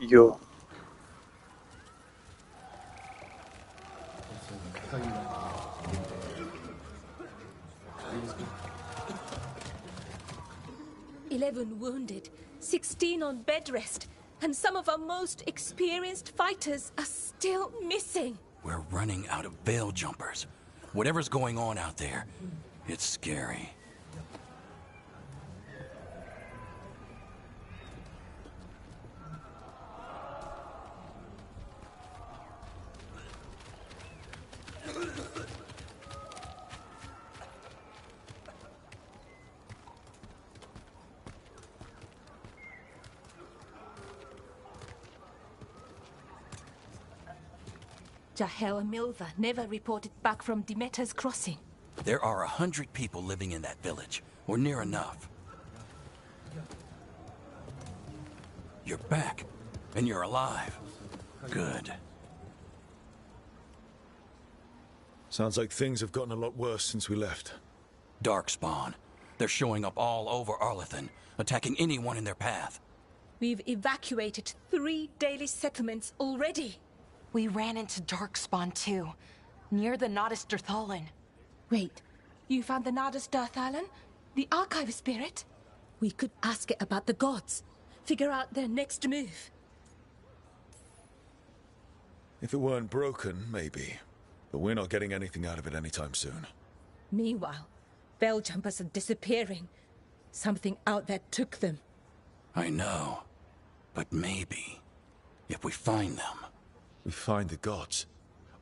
Yo. "11 wounded, 16 on bed rest, and some of our most experienced fighters are still missing." We're running out of veil jumpers. Whatever's going on out there, it's scary. Jahel and Milva never reported back from Demeter's crossing. There are 100 people living in that village, or near enough. You're back, and you're alive. Good. Sounds like things have gotten a lot worse since we left. Darkspawn. They're showing up all over Arlethan, attacking anyone in their path. We've evacuated 3 daily settlements already. We ran into Darkspawn too, near the Nodus Dirthalan. Wait, you found the Nodus Dirthalan? The archive spirit? We could ask it about the gods. Figure out their next move. If it weren't broken, maybe. But we're not getting anything out of it anytime soon. Meanwhile, veil jumpers are disappearing. Something out there took them. I know. But maybe, if we find them... We find the gods.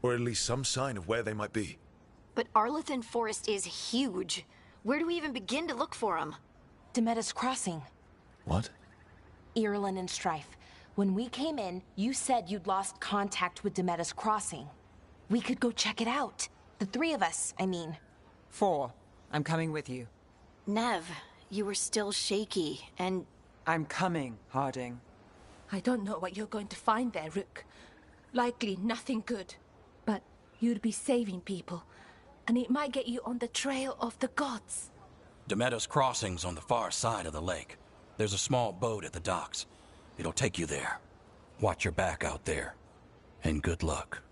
Or at least some sign of where they might be. But Arlethan Forest is huge. Where do we even begin to look for them? Demeter's crossing. What? Irulan and Strife. When we came in, you said you'd lost contact with Demeter's crossing. We could go check it out. The 3 of us, I mean. 4. I'm coming with you. Nev, you were still shaky, and... I'm coming, Harding. I don't know what you're going to find there, Rook. Likely nothing good. But you'd be saving people, and it might get you on the trail of the gods. Demeter's crossing's on the far side of the lake. There's a small boat at the docks. It'll take you there. Watch your back out there. And good luck.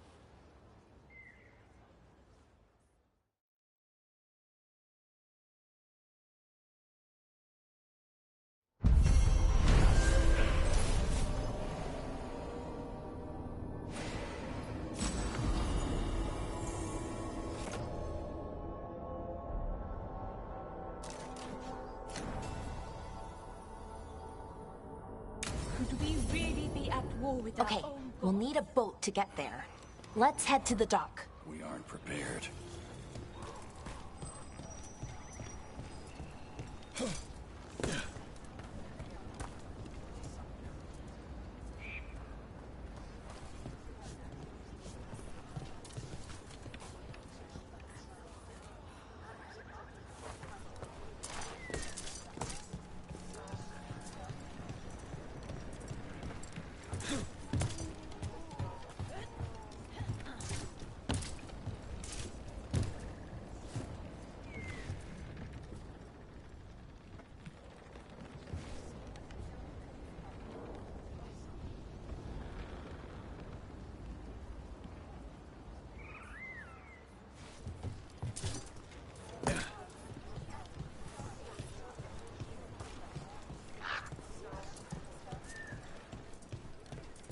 Could we really be at war with Okay, our own we'll gods? need a boat to get there. Let's head to the dock. We aren't prepared.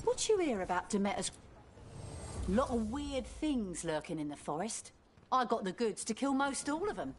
What you hear about Demeter's... Lot of weird things lurking in the forest. I got the goods to kill most all of them.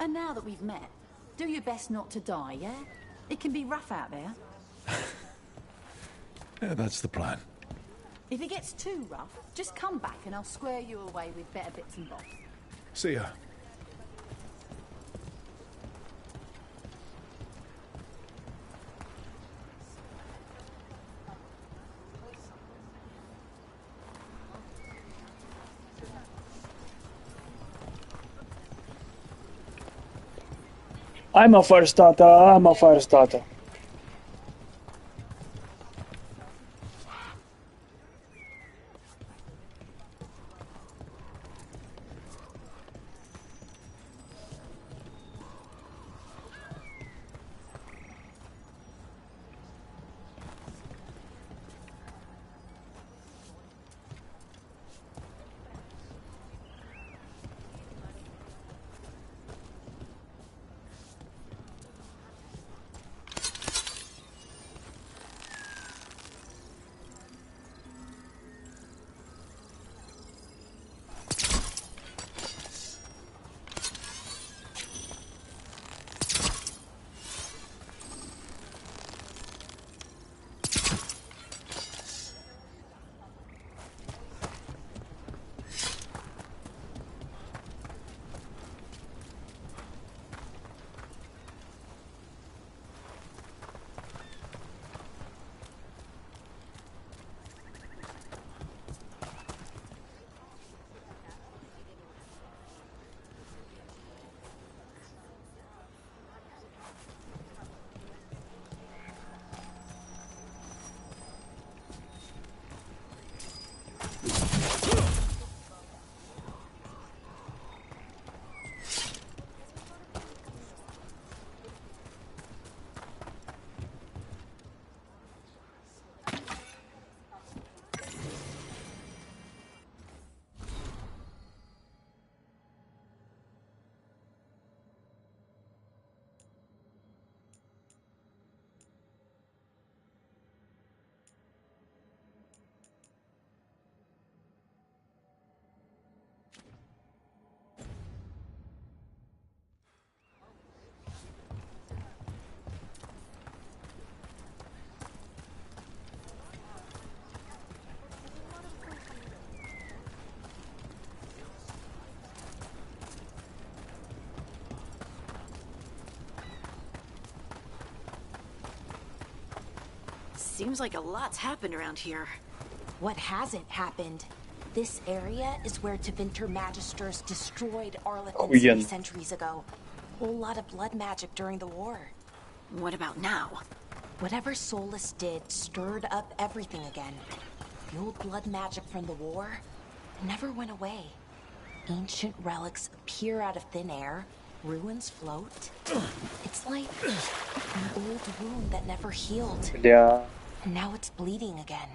And now that we've met, do your best not to die, yeah? It can be rough out there. Yeah, that's the plan. If it gets too rough, just come back and I'll square you away with better bits and bobs. See ya. I'm a fire starter. I'm a fire starter. Seems like a lot's happened around here. What hasn't happened? This area is where Tevinter Magisters destroyed Arlequin 3 centuries ago. Whole lot of blood magic during the war. What about now? Whatever Solus did stirred up everything again. The old blood magic from the war never went away. Ancient relics appear out of thin air. Ruins float. It's like an old wound that never healed. Yeah. And now it's bleeding again.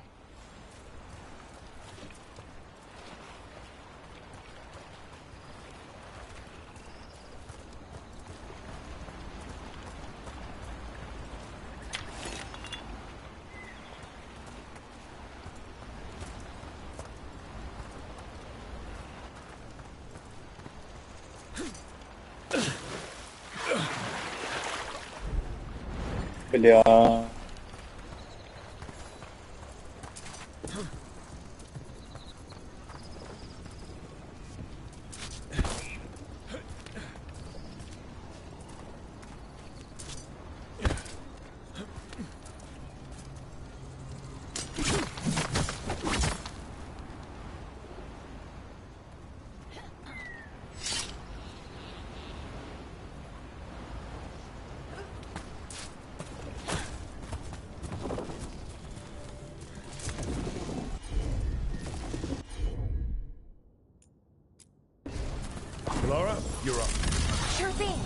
Бля. Laura, you're up. Sure thing.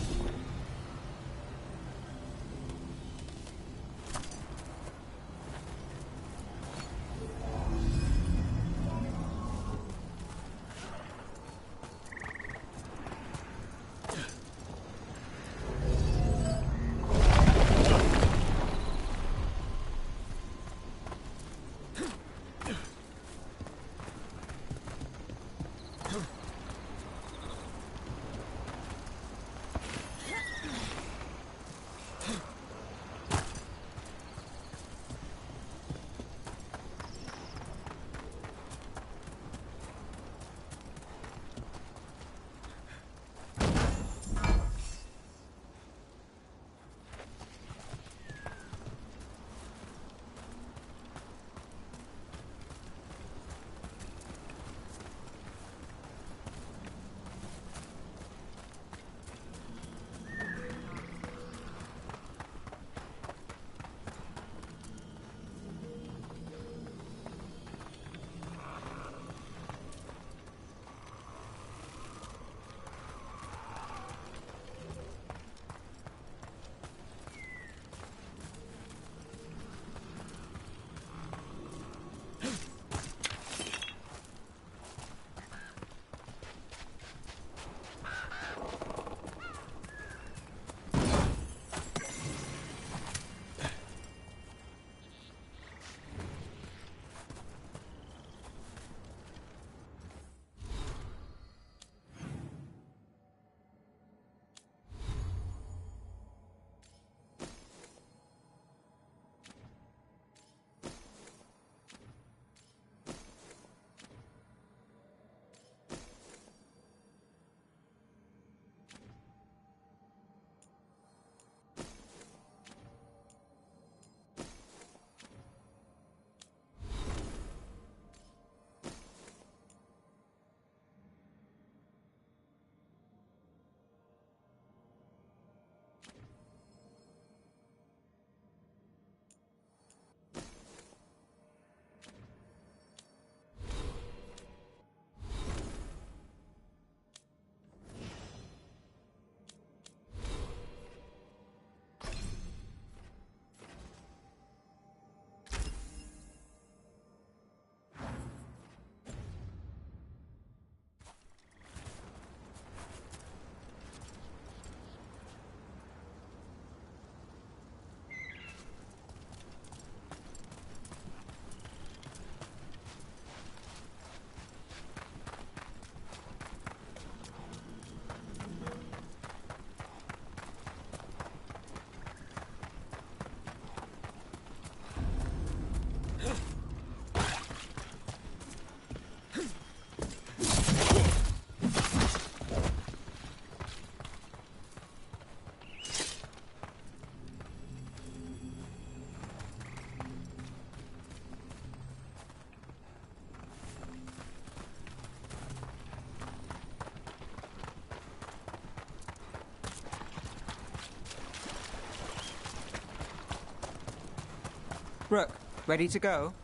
Rook, ready to go?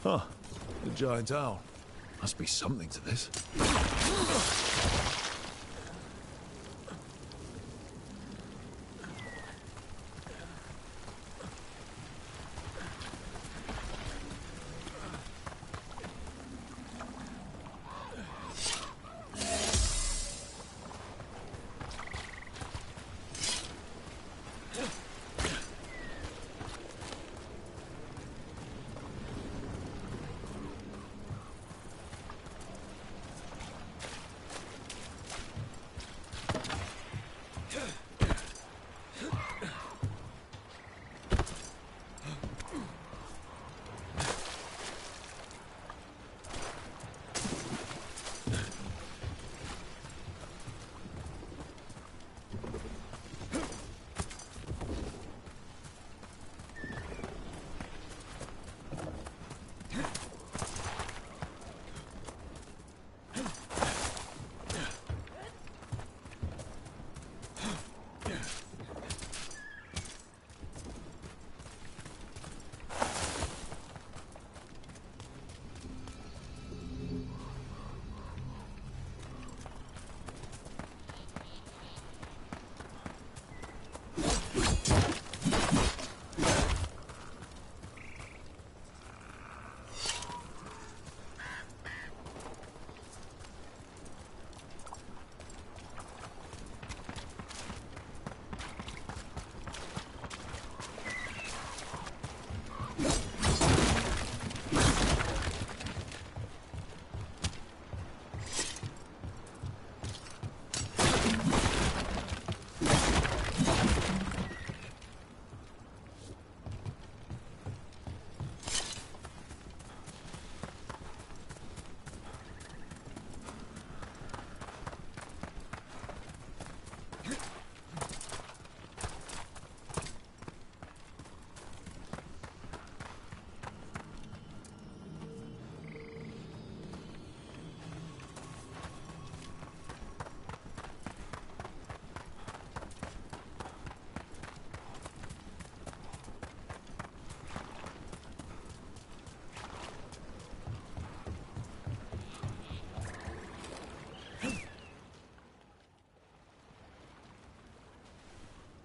Huh. The giant owl. Must be something to this.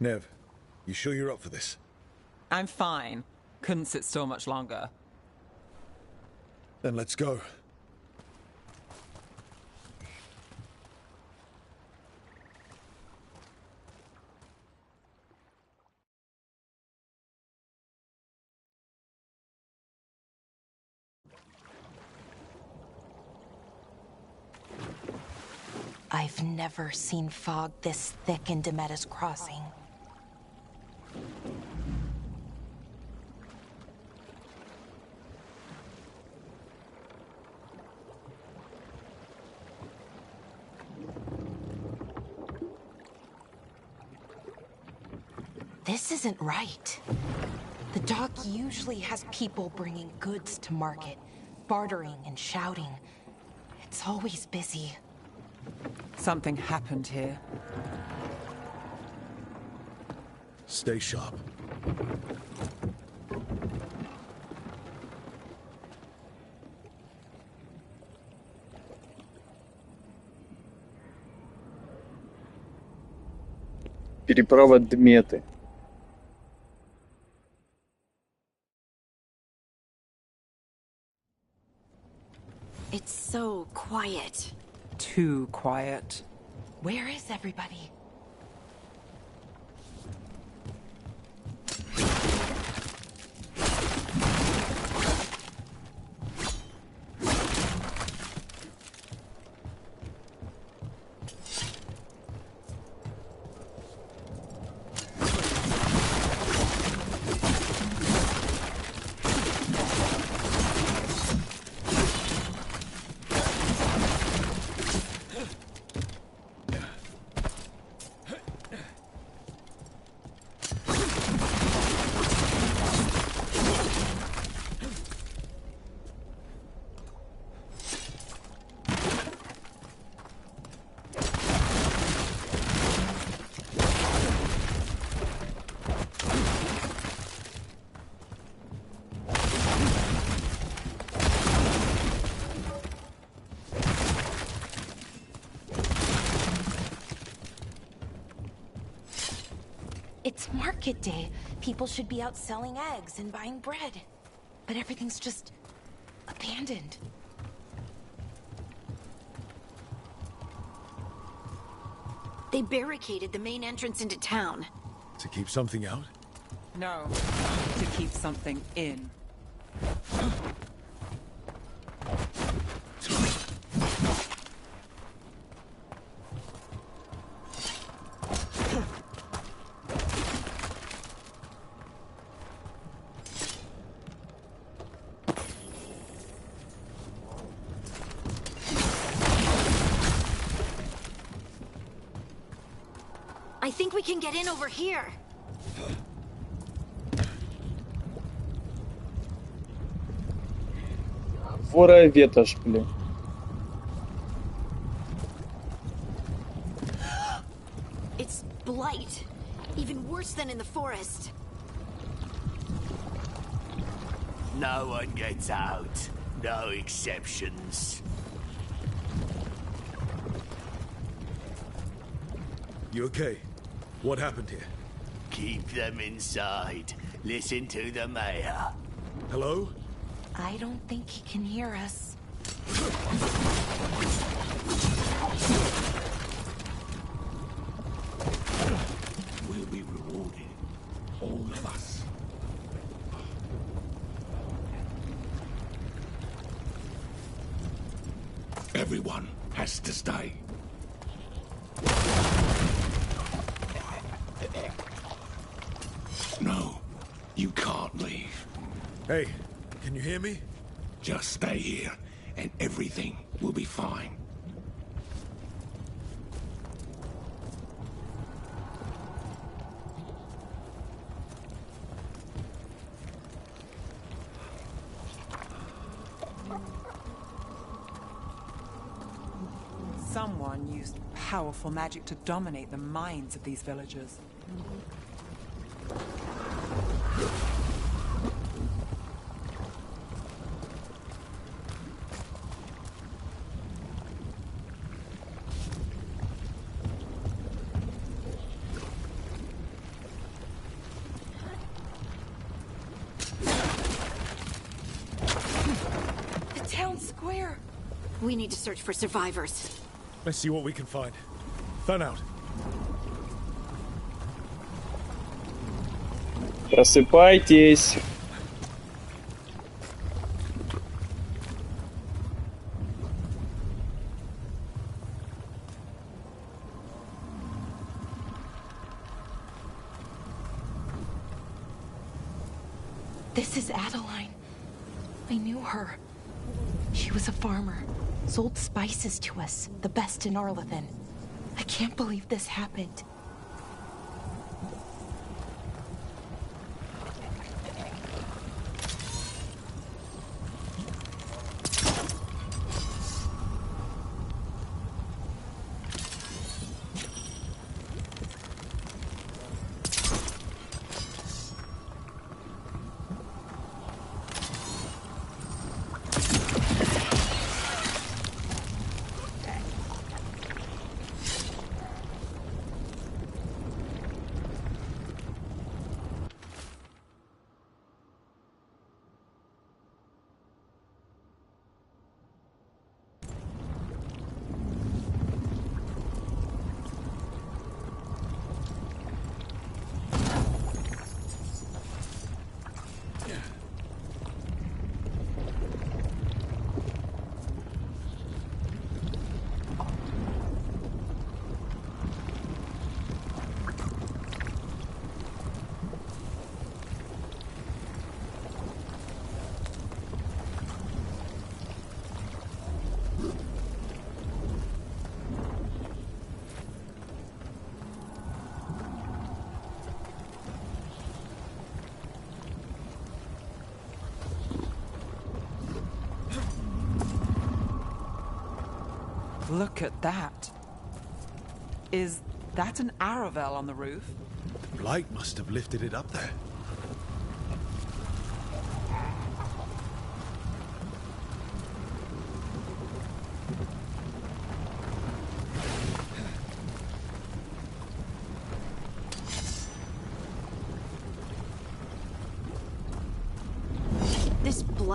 Nev, you sure you're up for this? I'm fine. Couldn't sit still much longer. Then let's go. I've never seen fog this thick in Demetta's Crossing. This isn't right. The dock usually has people bringing goods to market, bartering and shouting. It's always busy. Something happened here. Stay sharp. Переправа Дметы. It's so quiet. Too quiet. Where is everybody? It's market day. People should be out selling eggs and buying bread. But everything's just abandoned. They barricaded the main entrance into town. To keep something out? No, to keep something in. I think we can get in over here. Вора ветошь, блин. It's blight. Even worse than in the forest. No one gets out. No exceptions. You okay? What happened here? Keep them inside. Listen to the mayor. Hello? I don't think he can hear us. We'll be rewarded. All of us. Everyone has to stay. No, you can't leave. Hey, can you hear me? Just stay here, and everything will be fine. Someone used powerful magic to dominate the minds of these villagers. The town square. We need to search for survivors. Let's see what we can find. Thun out. Просыпайтесь. This is Adeline. I knew her. She was a farmer. Sold spices to us, the best in Arlathan. I can't believe this happened. Look at that. Is that an Aravel on the roof? Blight must have lifted it up there.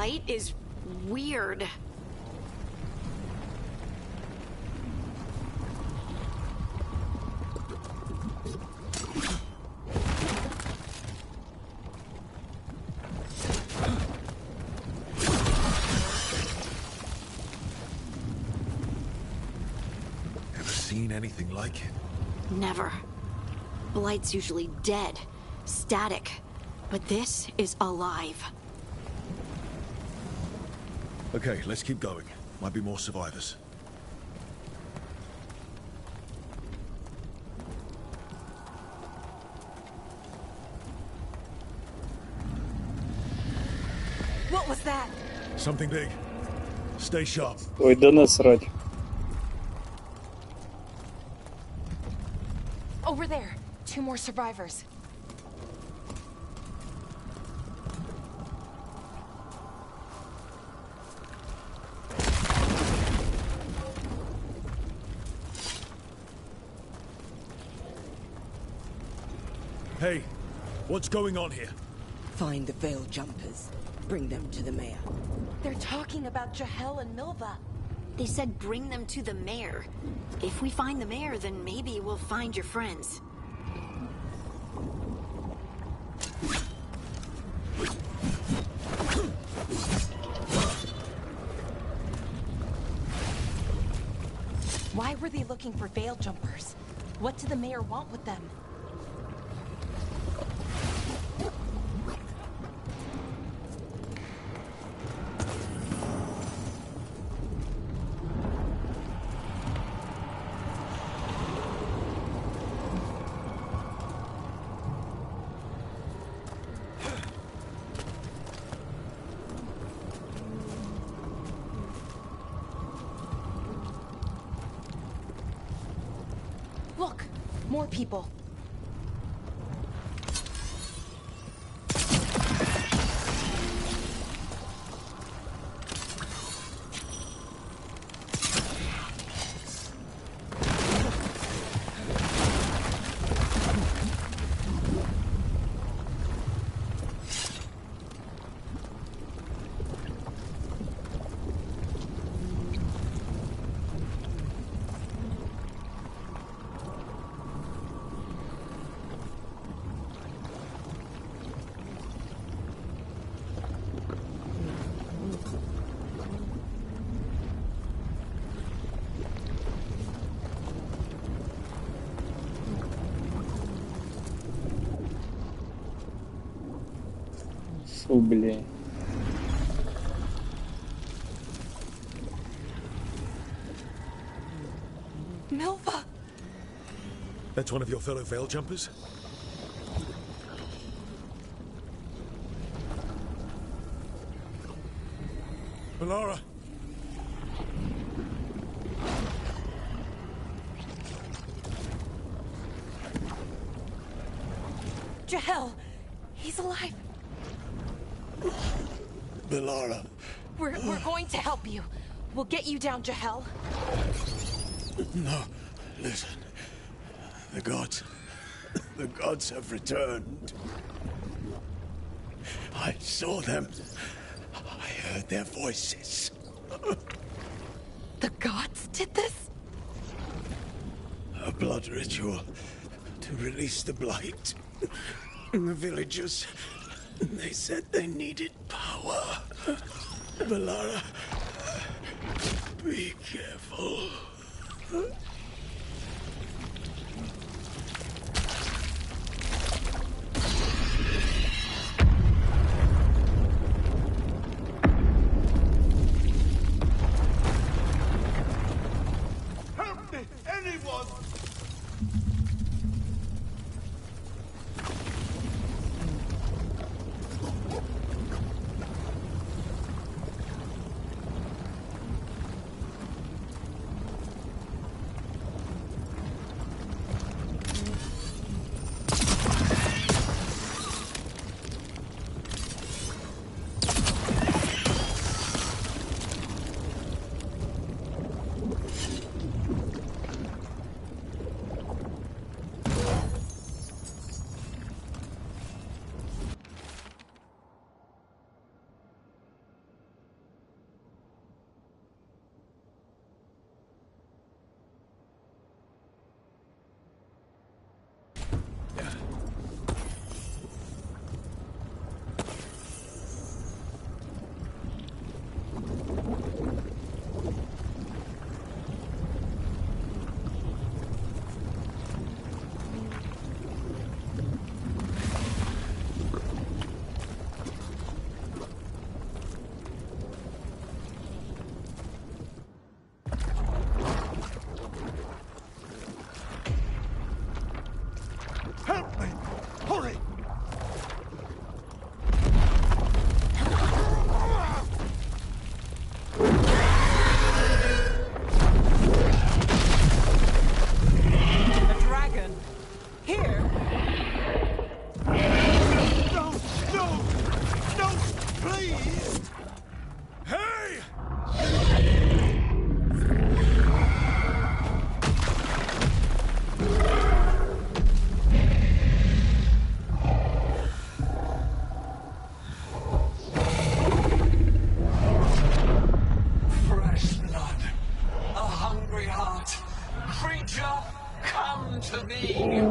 light is weird. Ever seen anything like it? Never. Blight's usually dead, static, but this is alive. Okay, let's keep going. Might be more survivors. What was that? Something big. Stay sharp. Ой, да насрать. Over there. 2 more survivors. Hey, what's going on here? Find the veil jumpers. Bring them to the mayor. They're talking about Jahel and Milva. They said bring them to the mayor. If we find the mayor, then maybe we'll find your friends. Why were they looking for veil jumpers? What did the mayor want with them? Look, more people. Фу, блин. Milva! That's one of your fellow veil jumpers? Melara! Jahel! He's alive! Melara. We're going to help you. We'll get you down, Jahel. No, listen. The gods have returned. I saw them. I heard their voices. The gods did this? A blood ritual to release the blight. The villagers, they said they needed power. Melara, be careful. Help me, anyone! hungry heart. Creature, come to me.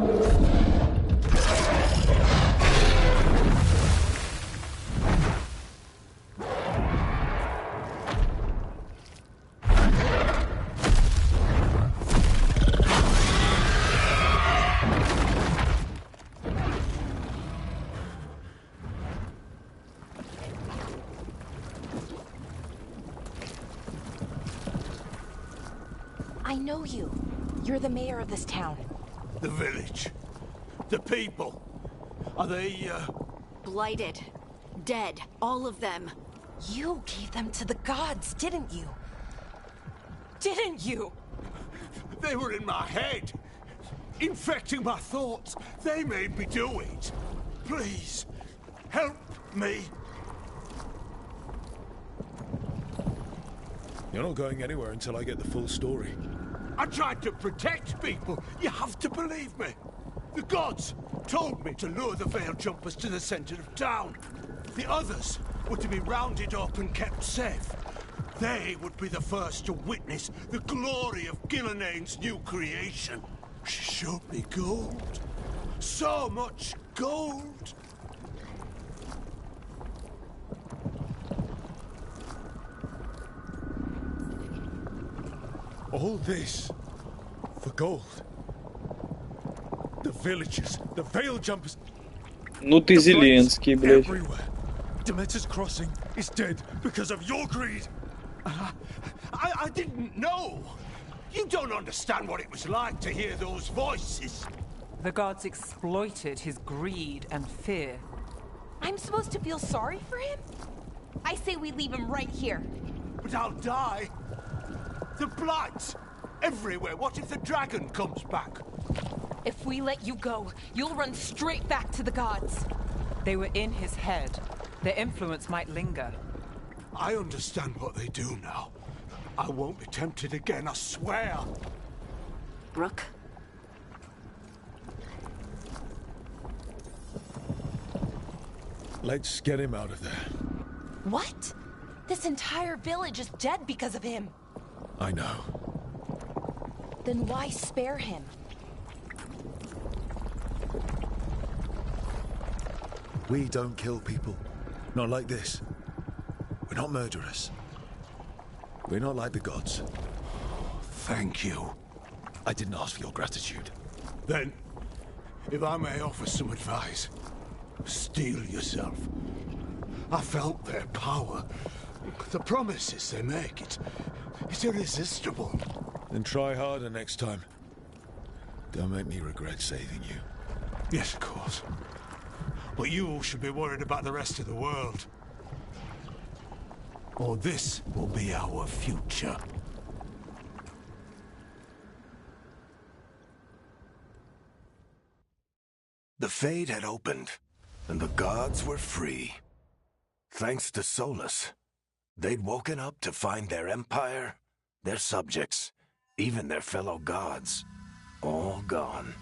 I know you. You're the mayor of this town. The village. The people. Are they, Blighted. Dead. All of them. You gave them to the gods, didn't you? Didn't you? They were in my head. Infecting my thoughts. They made me do it. Please, help me. You're not going anywhere until I get the full story. I tried to protect people. You have to believe me. The gods told me to lure the veil jumpers to the center of town. The others were to be rounded up and kept safe. They would be the first to witness the glory of Gilneain's new creation. She showed me gold. So much gold. All this for gold. The villagers, the veil jumpers. Ну ты Зеленский, блядь. Everywhere. Demeter's crossing is dead because of your greed. I didn't know. You don't understand what it was like to hear those voices. The gods exploited his greed and fear. I'm supposed to feel sorry for him? I say we leave him right here. But I'll die. The blight. Everywhere. What if the dragon comes back? If we let you go, you'll run straight back to the gods. They were in his head. Their influence might linger. I understand what they do now. I won't be tempted again, I swear. Rook? Let's get him out of there. What? This entire village is dead because of him. I know. Then why spare him? We don't kill people. Not like this. We're not murderers. We're not like the gods. Thank you. I didn't ask for your gratitude. Then, if I may offer some advice, steel yourself. I felt their power. The promises they make, it's irresistible. Then try harder next time. Don't make me regret saving you. Yes, of course. But you should be worried about the rest of the world. Or this will be our future. The Fade had opened, and the gods were free. Thanks to Solus, they'd woken up to find their empire, their subjects, even their fellow gods, all gone.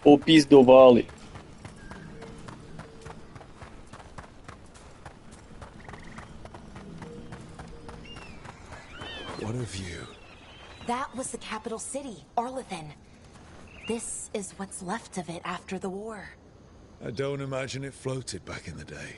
Попіздували. What a view. That was the capital city, Arlethan. This is what's left of it after the war. I don't imagine it floated back in the day.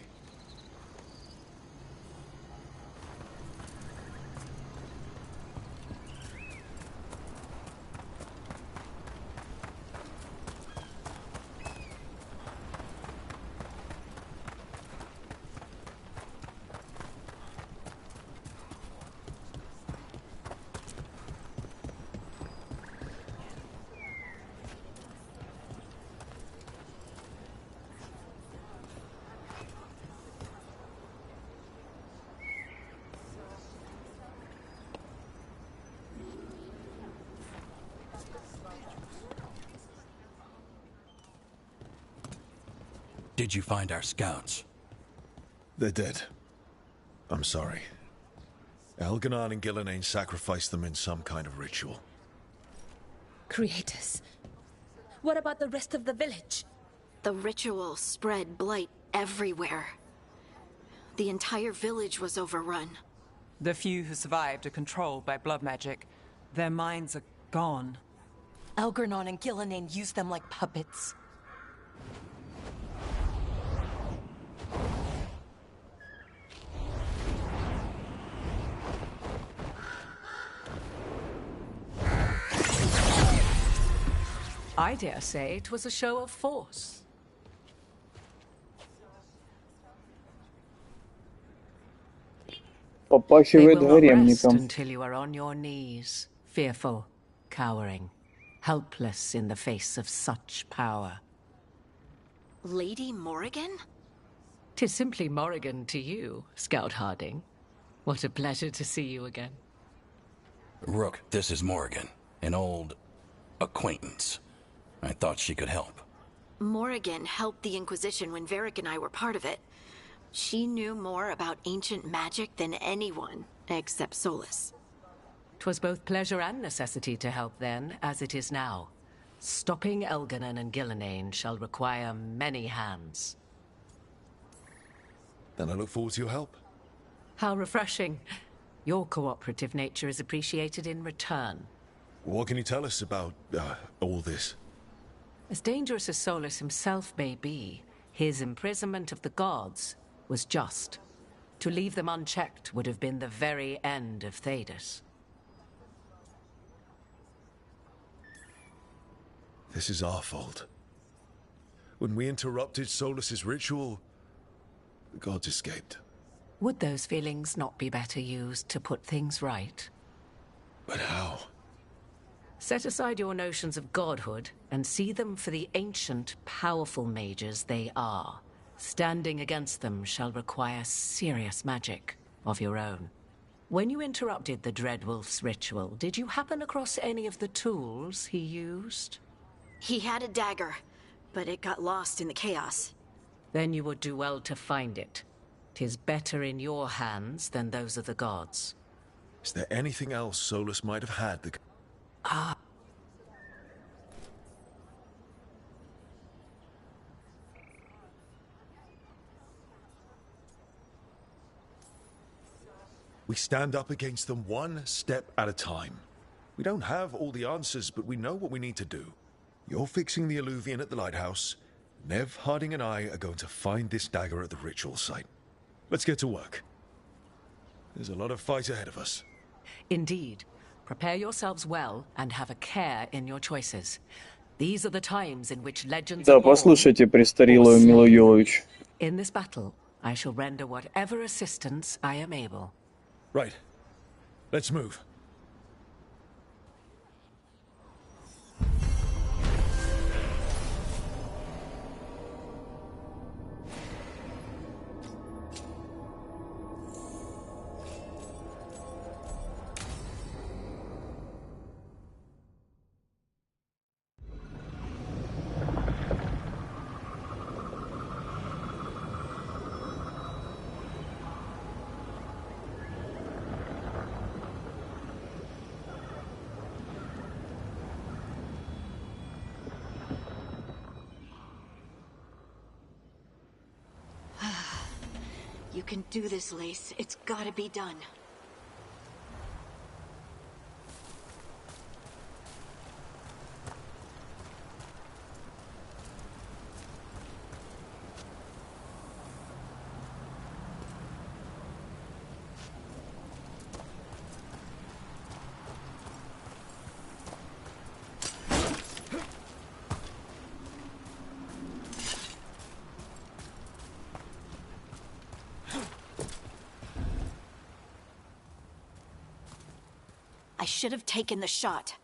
Did you find our scouts? They're dead. I'm sorry. Elganon and Gillenane sacrificed them in some kind of ritual. Creators. What about the rest of the village? The ritual spread blight everywhere. The entire village was overrun. The few who survived are controlled by blood magic. Their minds are gone. Elgarnon and Gillenane used them like puppets. I dare say it was a show of force. They Попахивает will not rest гаремником. until you are on your knees, fearful, cowering, helpless in the face of such power. Lady Morrigan? 'Tis simply Morrigan to you, Scout Harding. What a pleasure to see you again. Rook, this is Morrigan, an old acquaintance. I thought she could help. Morrigan helped the Inquisition when Varric and I were part of it. She knew more about ancient magic than anyone, except Solus. 'Twas both pleasure and necessity to help then, as it is now. Stopping Elganon and Gillenane shall require many hands. Then I look forward to your help. How refreshing. Your cooperative nature is appreciated in return. What can you tell us about all this? As dangerous as Solus himself may be, his imprisonment of the gods was just. To leave them unchecked would have been the very end of Thedas. This is our fault. When we interrupted Solus's ritual, the gods escaped. Would those feelings not be better used to put things right? But how? Set aside your notions of godhood and see them for the ancient, powerful mages they are. Standing against them shall require serious magic of your own. When you interrupted the Dreadwolf's ritual, did you happen across any of the tools he used? He had a dagger, but it got lost in the chaos. Then you would do well to find it. 'Tis better in your hands than those of the gods. Is there anything else Solus might have had that... We stand up against them one step at a time. We don't have all the answers, but we know what we need to do. You're fixing the Alluvian at the lighthouse. Nev, Harding and I are going to find this dagger at the ritual site. Let's get to work. There's a lot of fight ahead of us. Indeed. Prepare yourselves well and have a care in your choices. These are the times in which legends Да, are born послушайте, or престарелую slain. Милу Йовович. In this battle, I shall render whatever assistance I am able. Right. Let's move. You can do this, Lace. It's gotta be done. I should have taken the shot.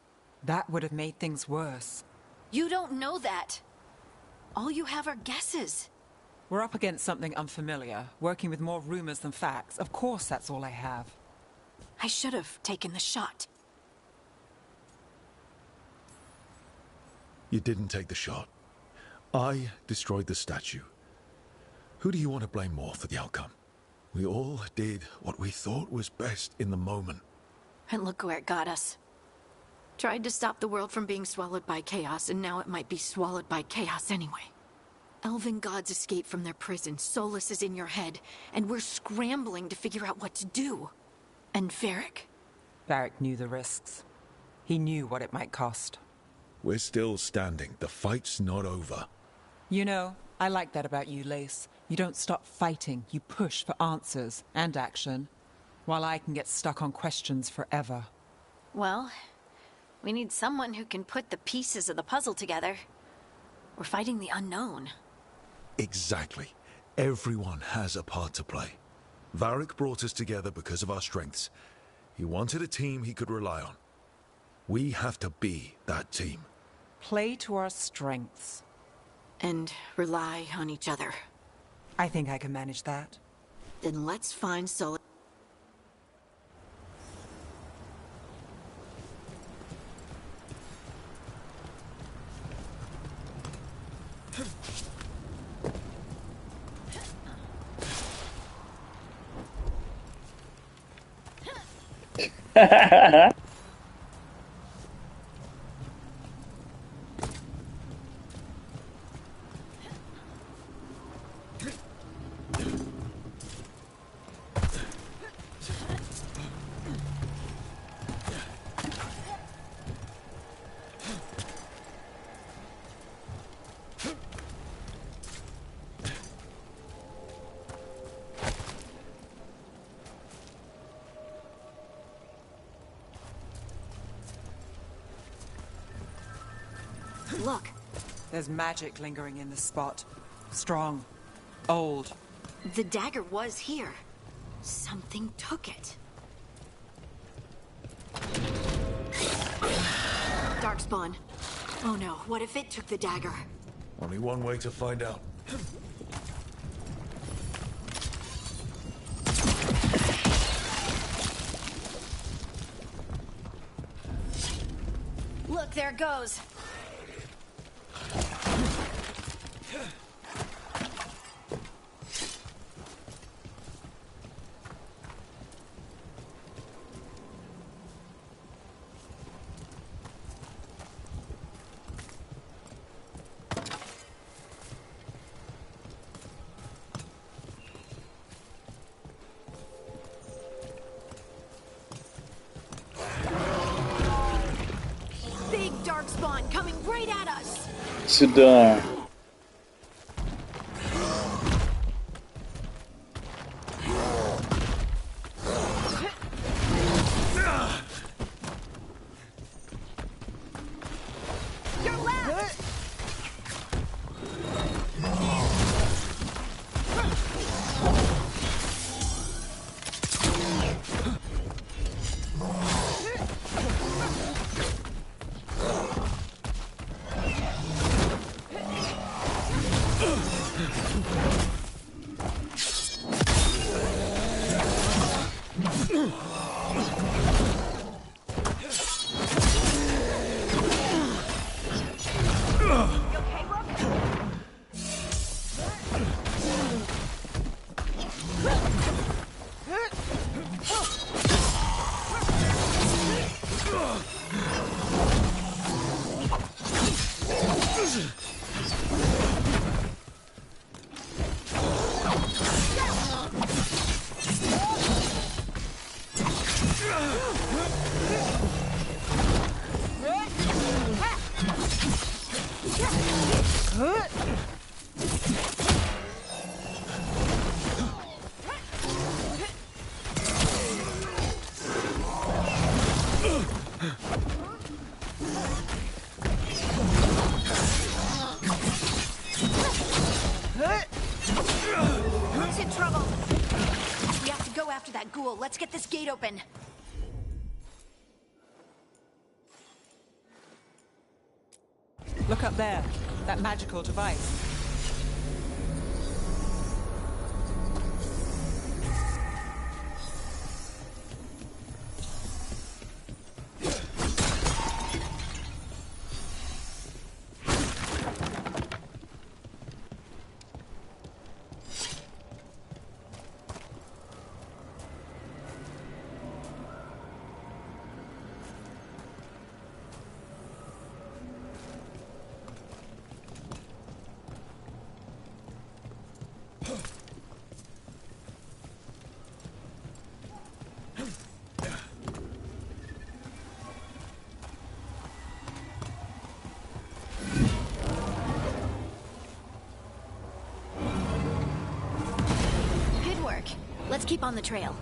That would have made things worse. You don't know that. All you have are guesses. We're up against something unfamiliar, working with more rumors than facts. Of course that's all I have. I should have taken the shot. You didn't take the shot. I destroyed the statue. Who do you want to blame more for the outcome? We all did what we thought was best in the moment. And look where it got us. Tried to stop the world from being swallowed by chaos, and now it might be swallowed by chaos anyway. Elven gods escaped from their prison, Solus is in your head, and we're scrambling to figure out what to do. And Varric? Varric knew the risks. He knew what it might cost. We're still standing. The fight's not over. You know, I like that about you, Lace. You don't stop fighting. You push for answers and action, while I can get stuck on questions forever. Well, we need someone who can put the pieces of the puzzle together. We're fighting the unknown. Exactly. Everyone has a part to play. Varric brought us together because of our strengths. He wanted a team he could rely on. We have to be that team. Play to our strengths. And rely on each other. I think I can manage that. Then let's find Solus. Look. There's magic lingering in this spot. Strong. Old. The dagger was here. Something took it. Darkspawn. Oh no, what if it took the dagger? Only one way to find out. Look, there it goes. Big darkspawn coming right at us. Сюда. Your left. trouble! We have to go after that ghoul. Let's get this gate open. Look up there. That magical device. Let's keep on the trail.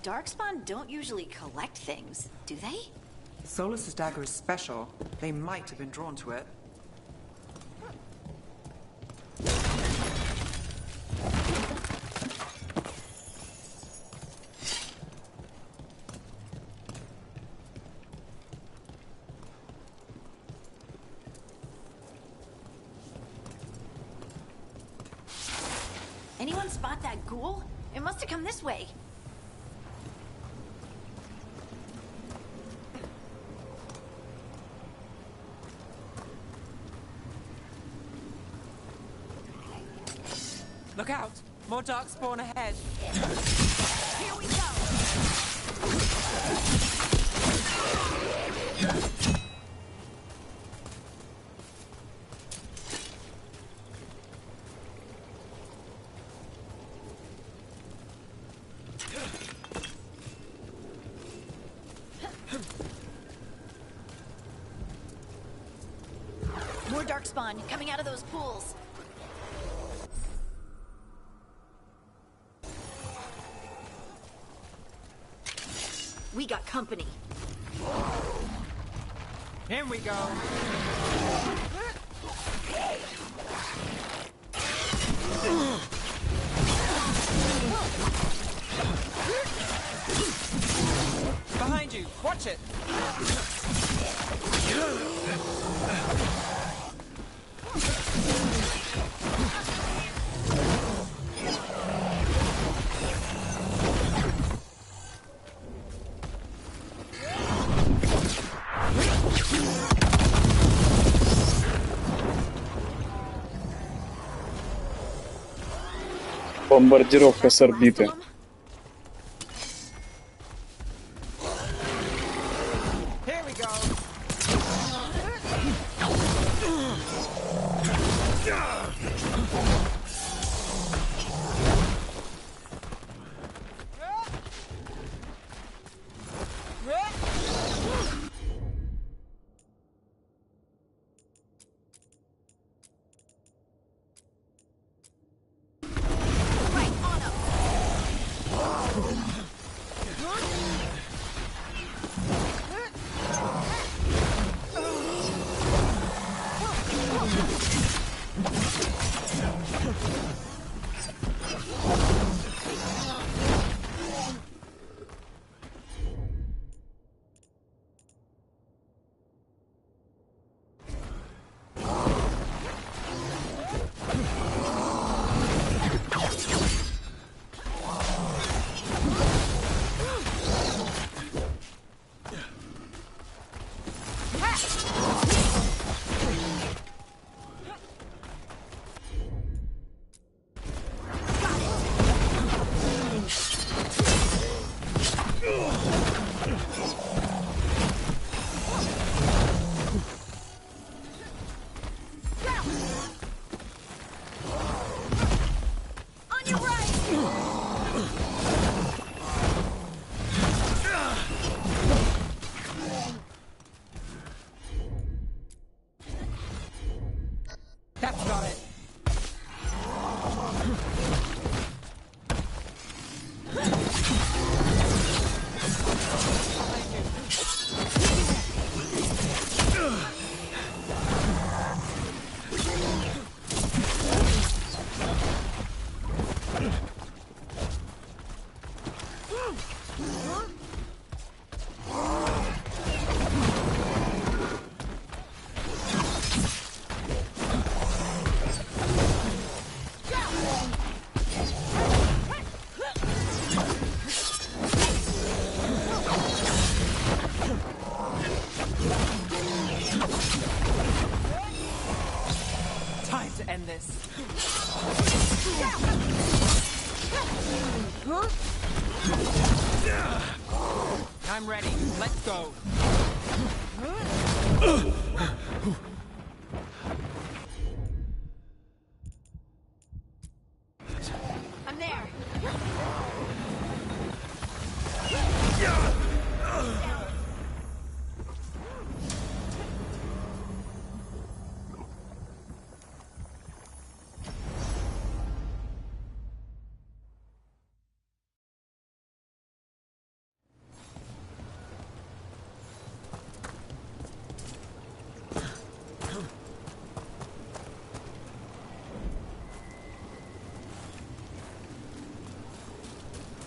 Darkspawn don't usually collect things, do they? Solus's dagger is special. They might have been drawn to it. Anyone spot that ghoul? It must have come this way. Look out! More darkspawn ahead. Here we go! More darkspawn coming out of those pools. We got company. Here we go. Behind you. Watch it. Бомбардировка с орбиты. Here we go. I'm ready. Let's go. I'm there.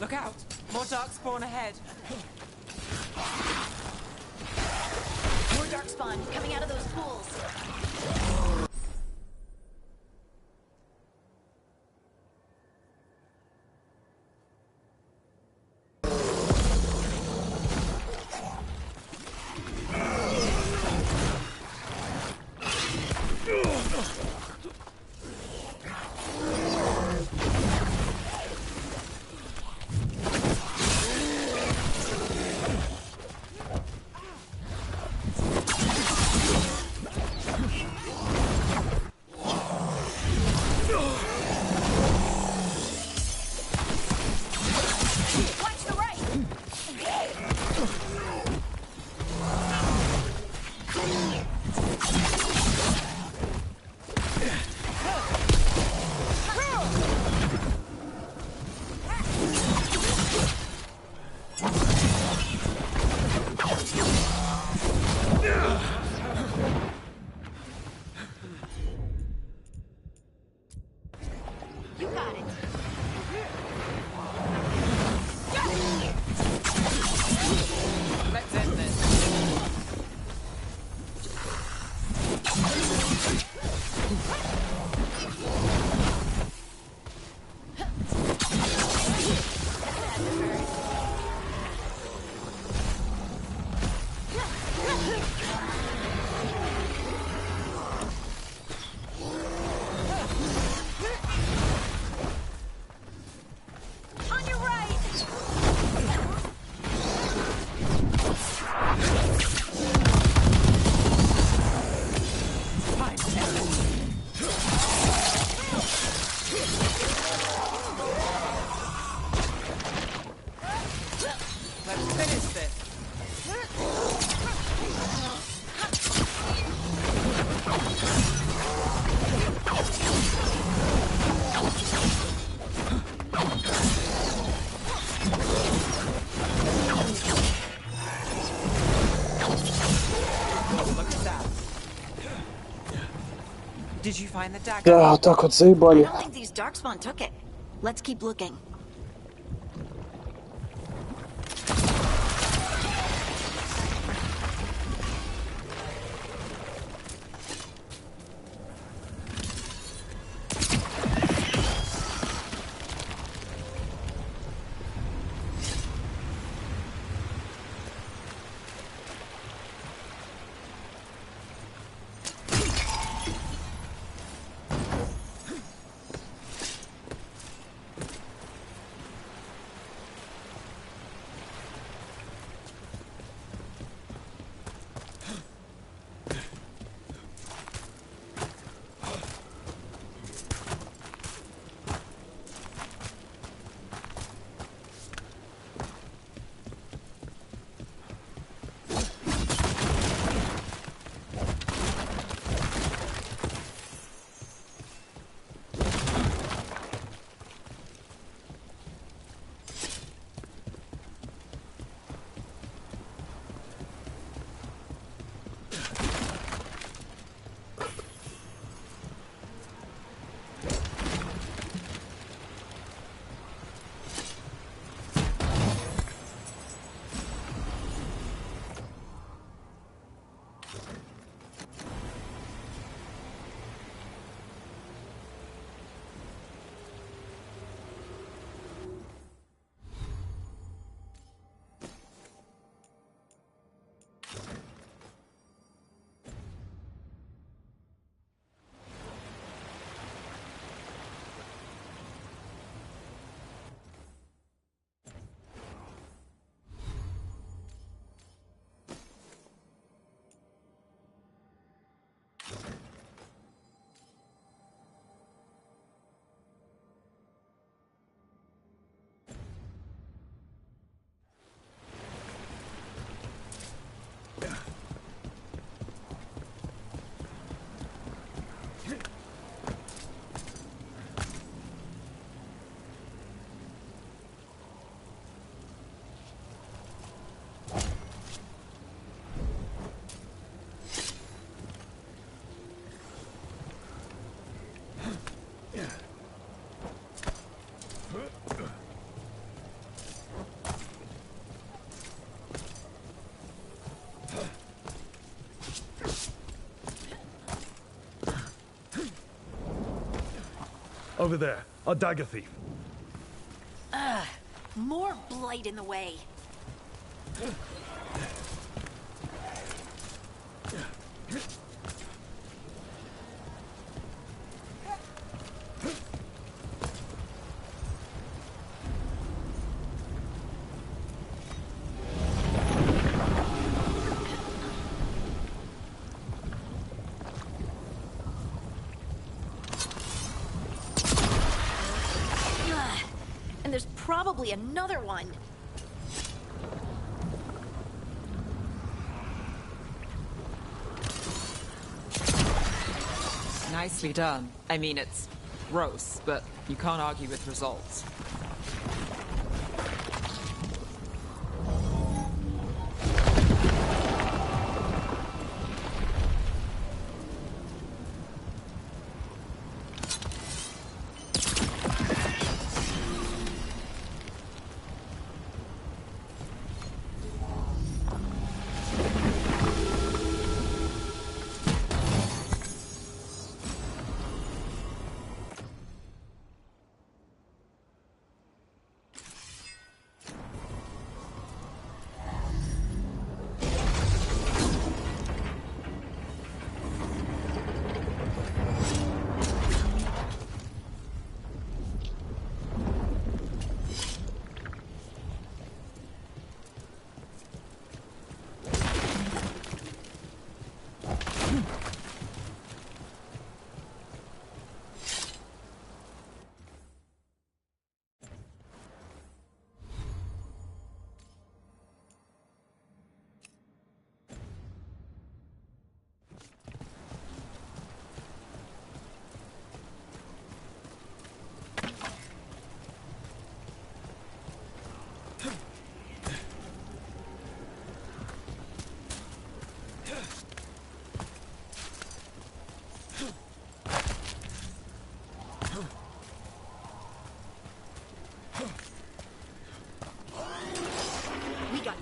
Look out! More dark spawn ahead. More darkspawn coming out of those pools. Did you find the dagger? Да, так вот I заебали. don't think these darkspawn took it. Let's keep looking. Over there, our dagger thief. Ugh, more blight in the way. And there's probably another one. Nicely done. I mean, it's gross, but you can't argue with results.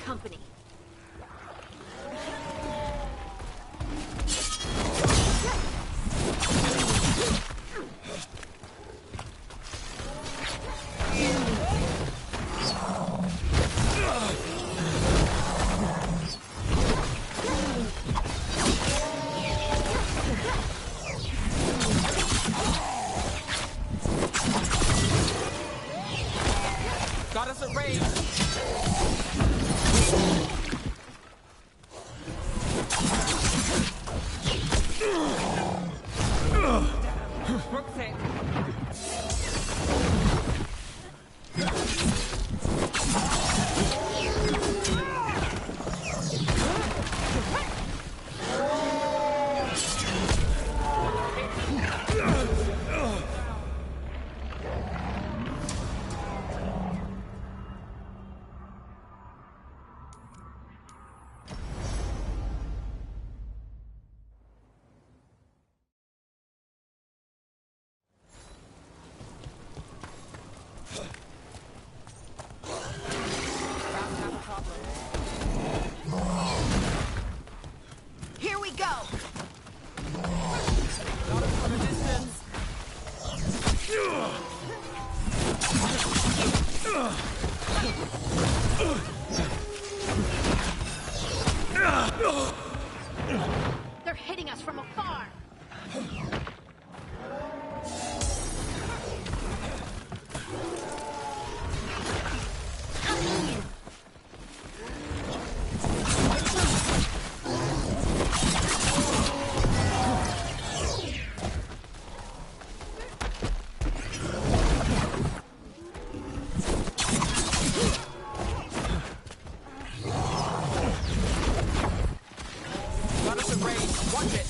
Company. Got us a raid. Here we go. Got us from a distance. They're hitting us from afar. Got us a raid. Watch it.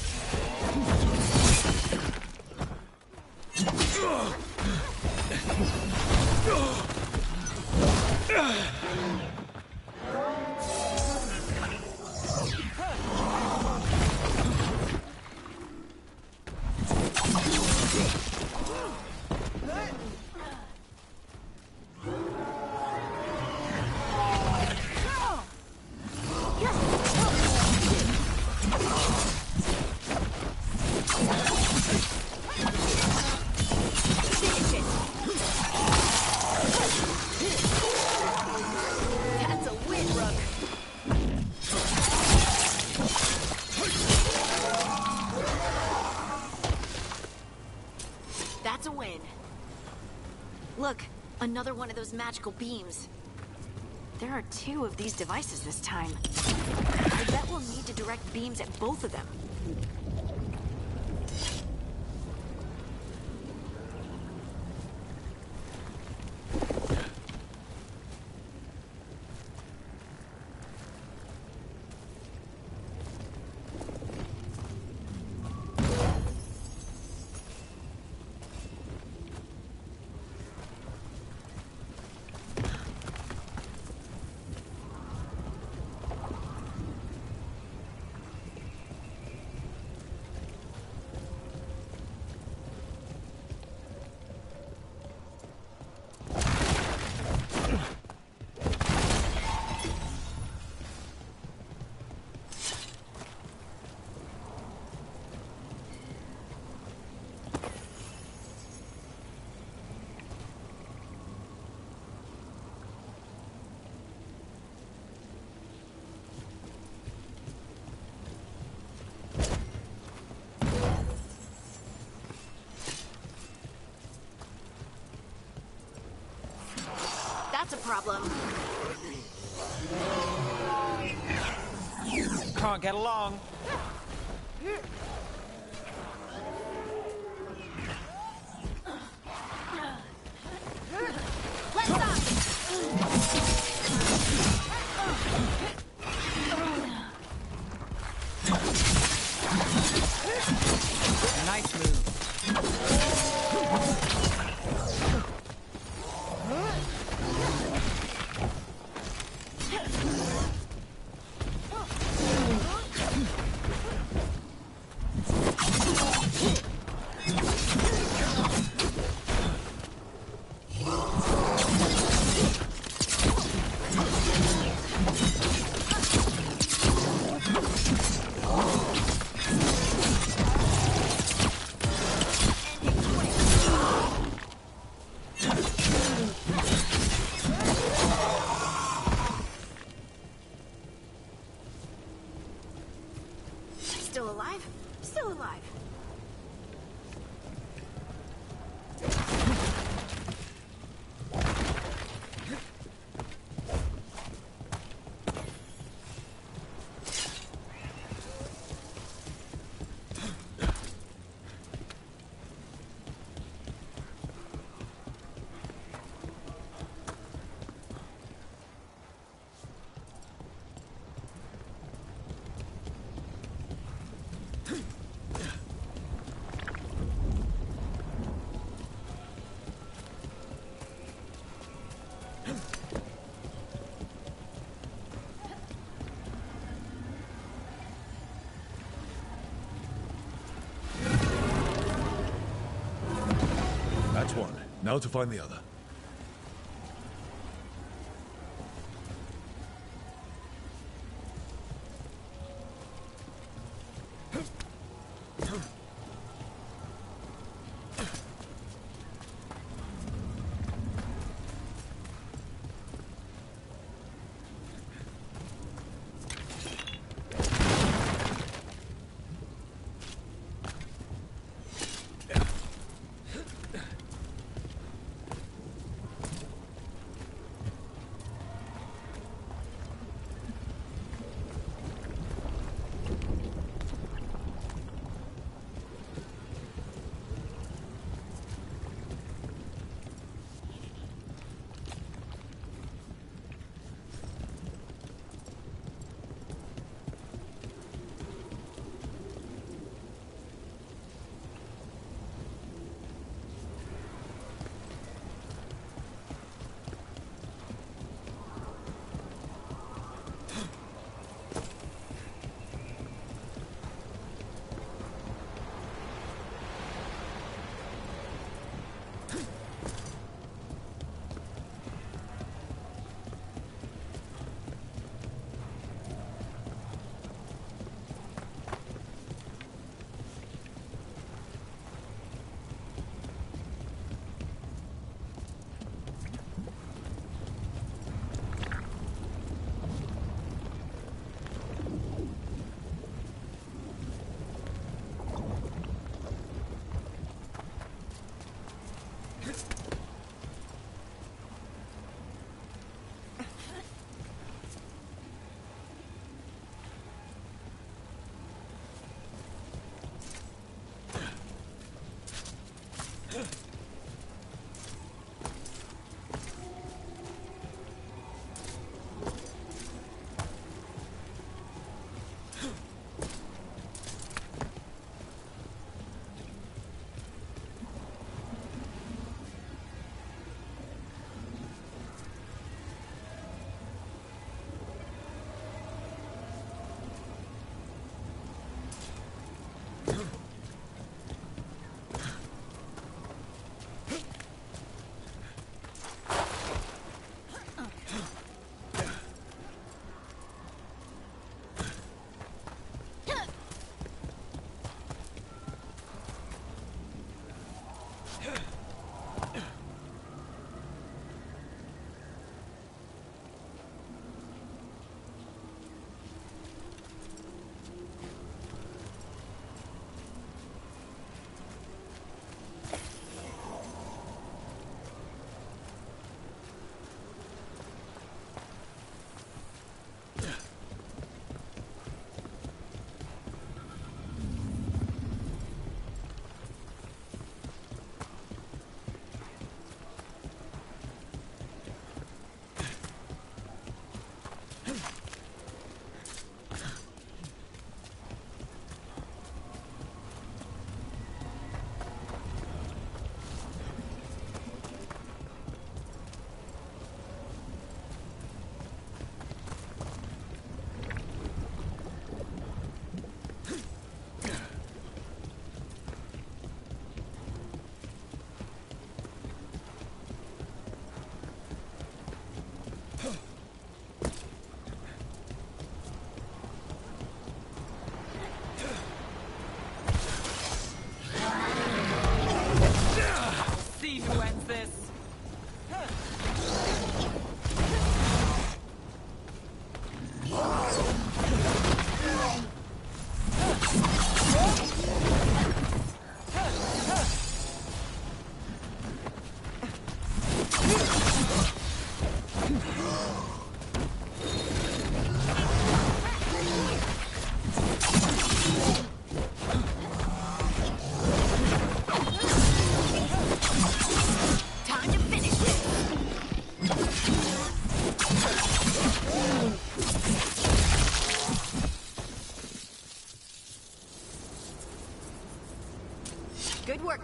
Look, another one of those magical beams. There are 2 of these devices this time. I bet we'll need to direct beams at both of them. That's a problem. Can't get along. Nice move. Still alive? Still alive. That's one. Now to find the other.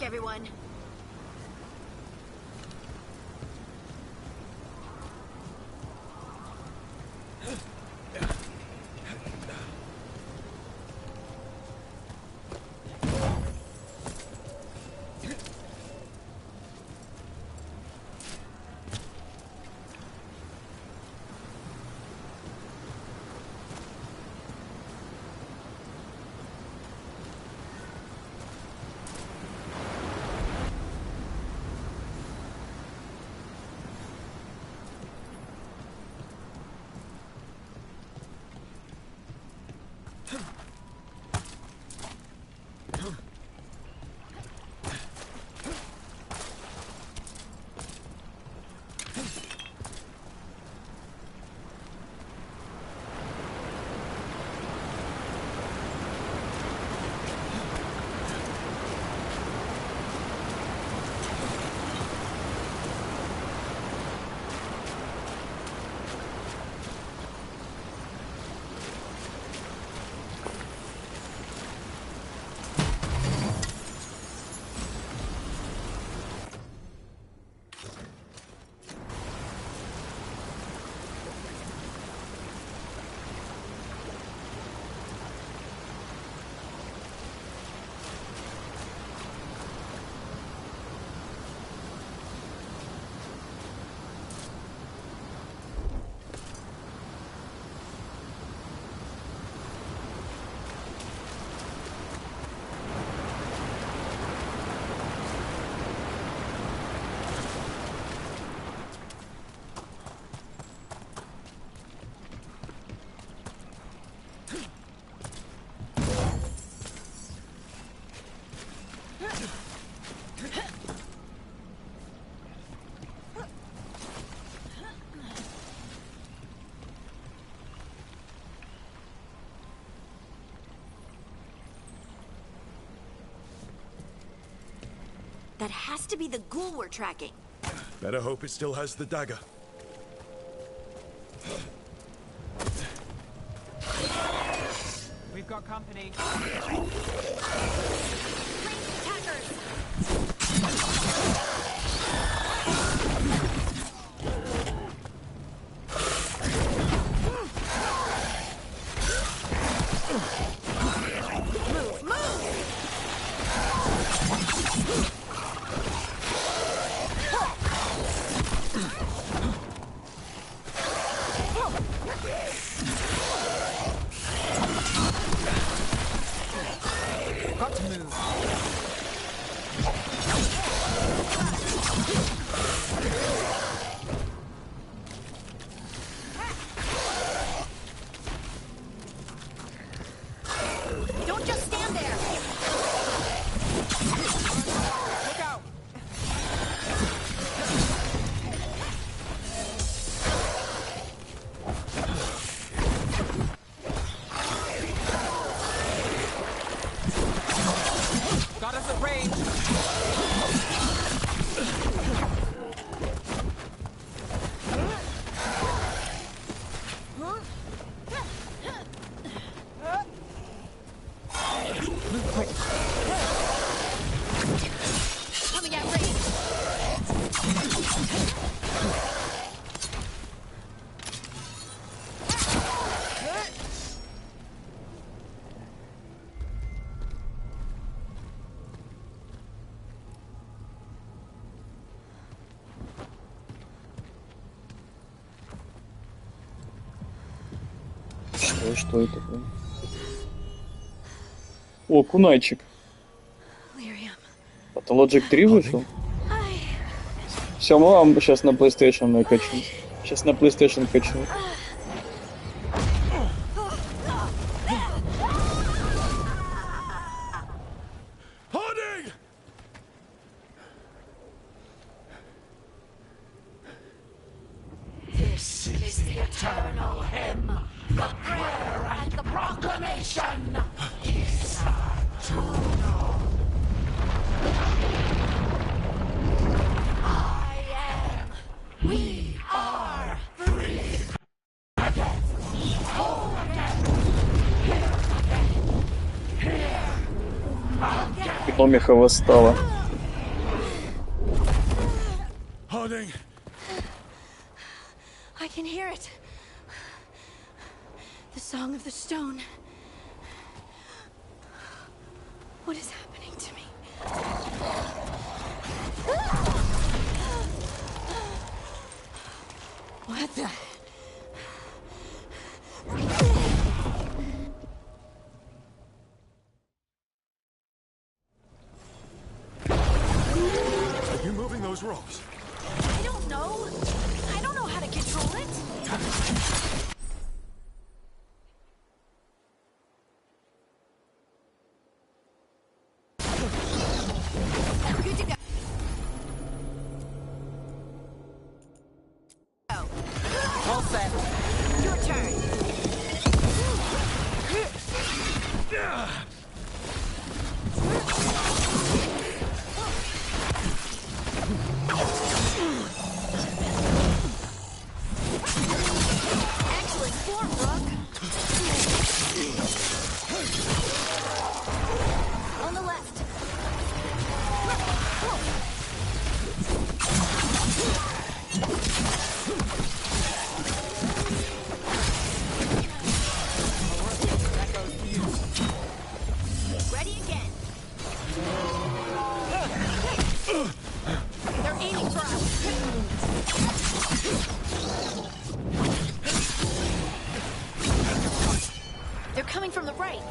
everyone. That has to be the ghoul we're tracking. Better hope it still has the dagger. We've got company. Got to move. Don't just stand there. Look out. Got us at range. Move quick. Coming at range. Что это? О, кунайчик. Патологик 3 вышел? Все, мы вам сейчас на PlayStation накачу. Сейчас на PlayStation качу. This is the eternal hymn, the prayer and the proclamation. Is to know. I am. We are free. Again. Whole again. Here again. Here again. Экономика восстала. Harding! I can hear it. The song of the stone. What is happening to me? What the? Are you moving those rocks? I don't know. I don't know how to control it. Good to go. All set. Your turn. Excellent form, Rook. On the left. Ready again. They're aiming for us. They're coming from the right.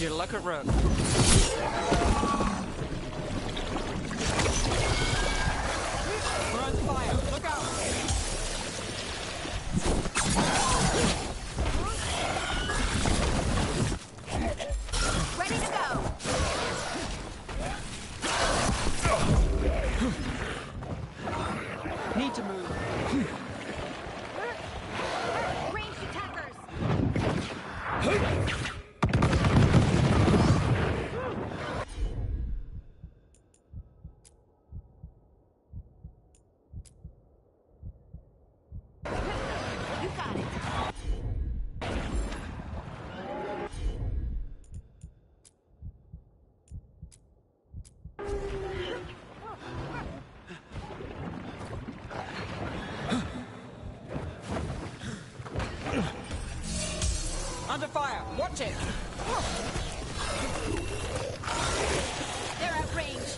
Would you look at Rook? We're on fire. Look out! Ready to go. Need to move. Ranged attackers. You got it. Under fire. Watch it. They're at range.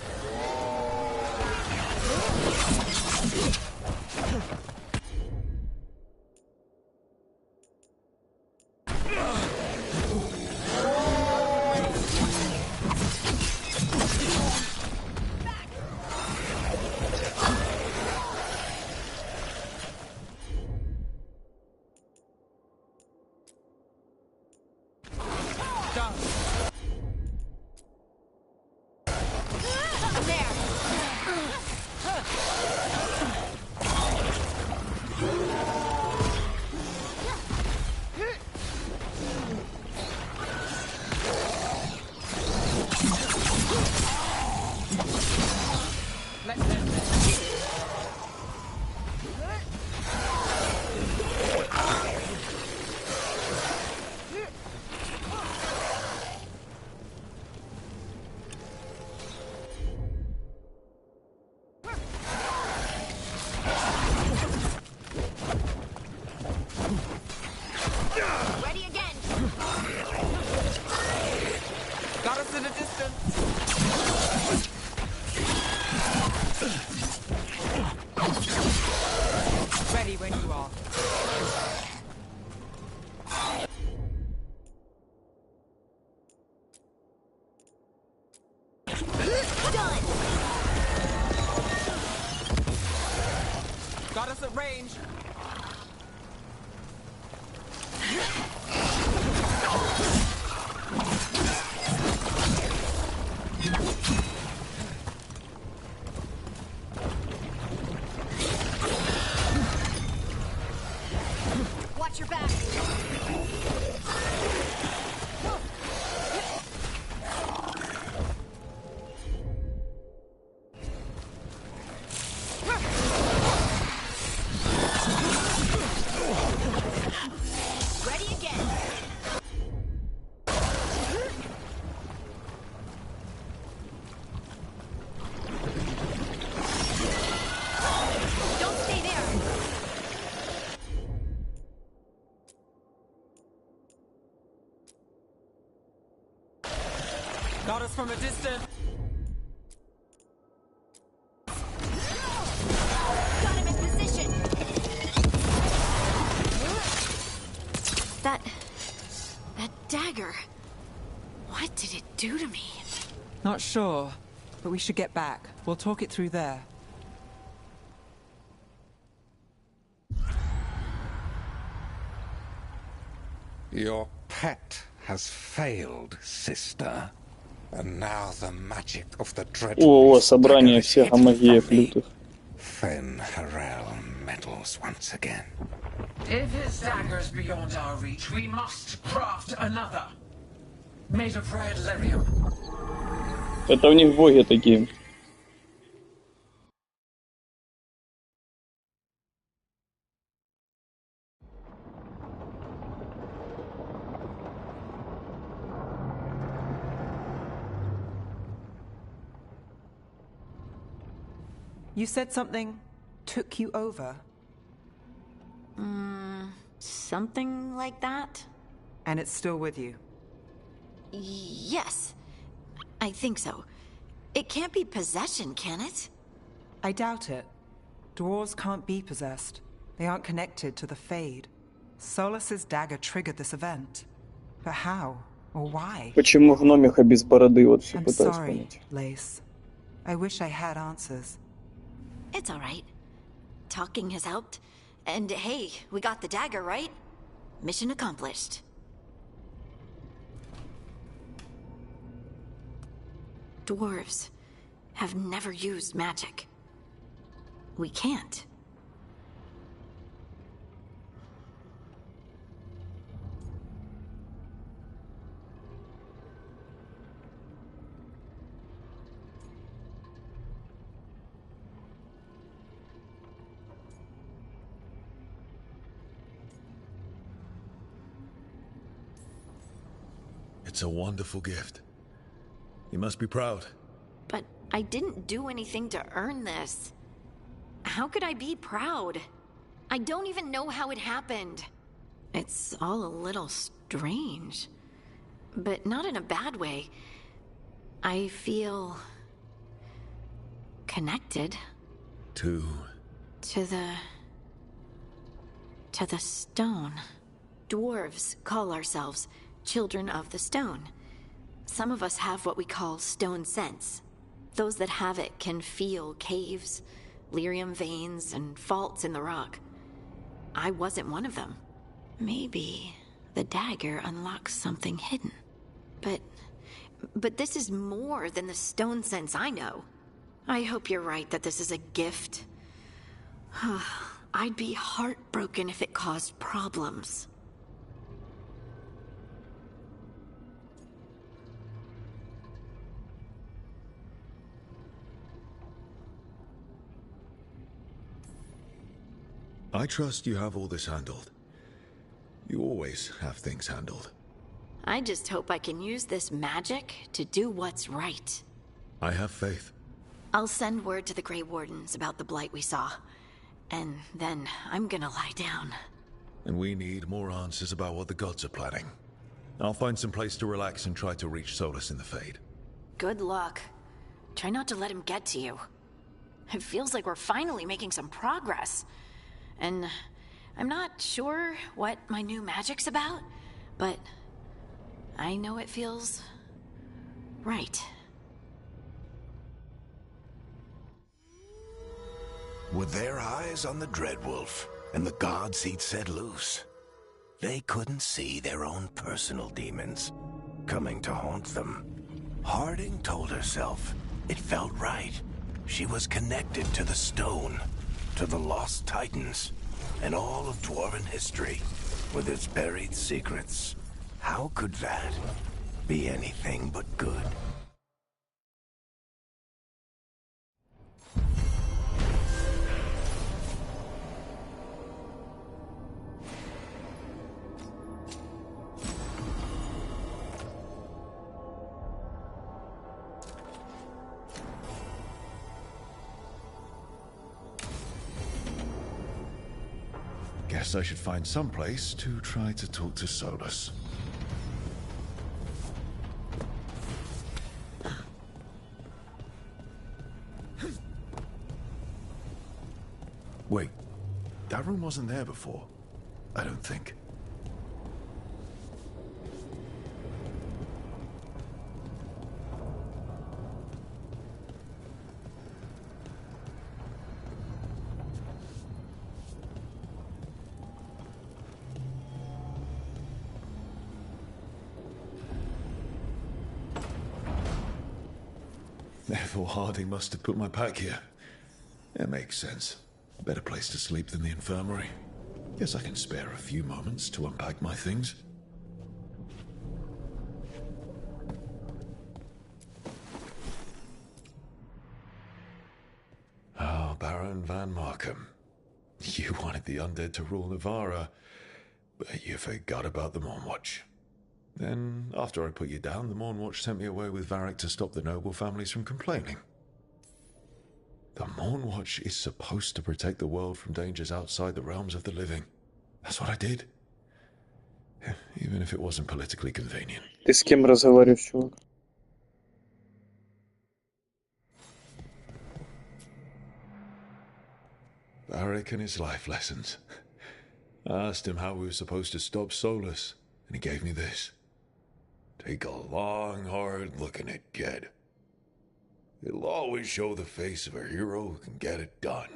Done. Let's end this. Ready again. Got us in a distance. Ready when you are. Done. Got us at range. Watch your back. Ready again. Don't stay there. Got us from a distance. Got him in position. That dagger. What did it do to me? Not sure, but we should get back. We'll talk it through there. Your pet has failed, sister. And now the magic of the dreadful О, собрание всех амагеев лютых. Fen Harel meddles once again. If his dagger's beyond our reach, we must craft another. Made of red lyrium. Это у них боги такие. You said something took you over. Something like that? And it's still with you. Yes. I think so. It can't be possession, can it? I doubt it. Dwarves can't be possessed. They aren't connected to the Fade. Solus's dagger triggered this event. But how? Or why? Почему гномиха без бороды, вот все I'm пытаюсь sorry, понять. Lace. I wish I had answers. It's all right. Talking has helped. And hey, we got the dagger, right? Mission accomplished. Dwarves have never used magic. We can't. It's a wonderful gift. You must be proud. But I didn't do anything to earn this. How could I be proud? I don't even know how it happened. It's all a little strange. But not in a bad way. I feel... connected. To the stone. Dwarves call ourselves Children of the Stone. Some of us have what we call stone sense. Those that have it can feel caves, lyrium veins, and faults in the rock. I wasn't one of them. Maybe the dagger unlocks something hidden. But this is more than the stone sense I know. I hope you're right that this is a gift. I'd be heartbroken if it caused problems. I trust you have all this handled. You always have things handled. I just hope I can use this magic to do what's right. I have faith. I'll send word to the Grey Wardens about the blight we saw. And then I'm gonna lie down. And we need more answers about what the gods are planning. I'll find some place to relax and try to reach Solus in the Fade. Good luck. Try not to let him get to you. It feels like we're finally making some progress. And I'm not sure what my new magic's about, but I know it feels right. With their eyes on the Dreadwolf and the gods he'd set loose, they couldn't see their own personal demons coming to haunt them. Harding told herself it felt right. She was connected to the stone, to the lost titans, and all of Dwarven history with its buried secrets. How could that be anything but good? Guess I should find some place to try to talk to Solus. Wait, that room wasn't there before. I don't think. Therefore, Harding must have put my pack here. It makes sense. A better place to sleep than the infirmary. Guess I can spare a few moments to unpack my things. Oh, Baron Van Markham. You wanted the undead to rule Navarra, but you forgot about the Mournwatch. Then, after I put you down, the Mournwatch sent me away with Varric to stop the noble families from complaining. The Mournwatch is supposed to protect the world from dangers outside the realms of the living. That's what I did. Even if it wasn't politically convenient. Ты с кем разговариваешь, чувак? Varric and his life lessons. I asked him how we were supposed to stop Solus, and he gave me this. Take a long, hard look at it, kid. It'll always show the face of a hero who can get it done.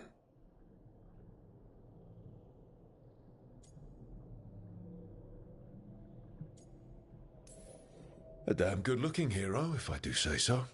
A damn good-looking hero, if I do say so.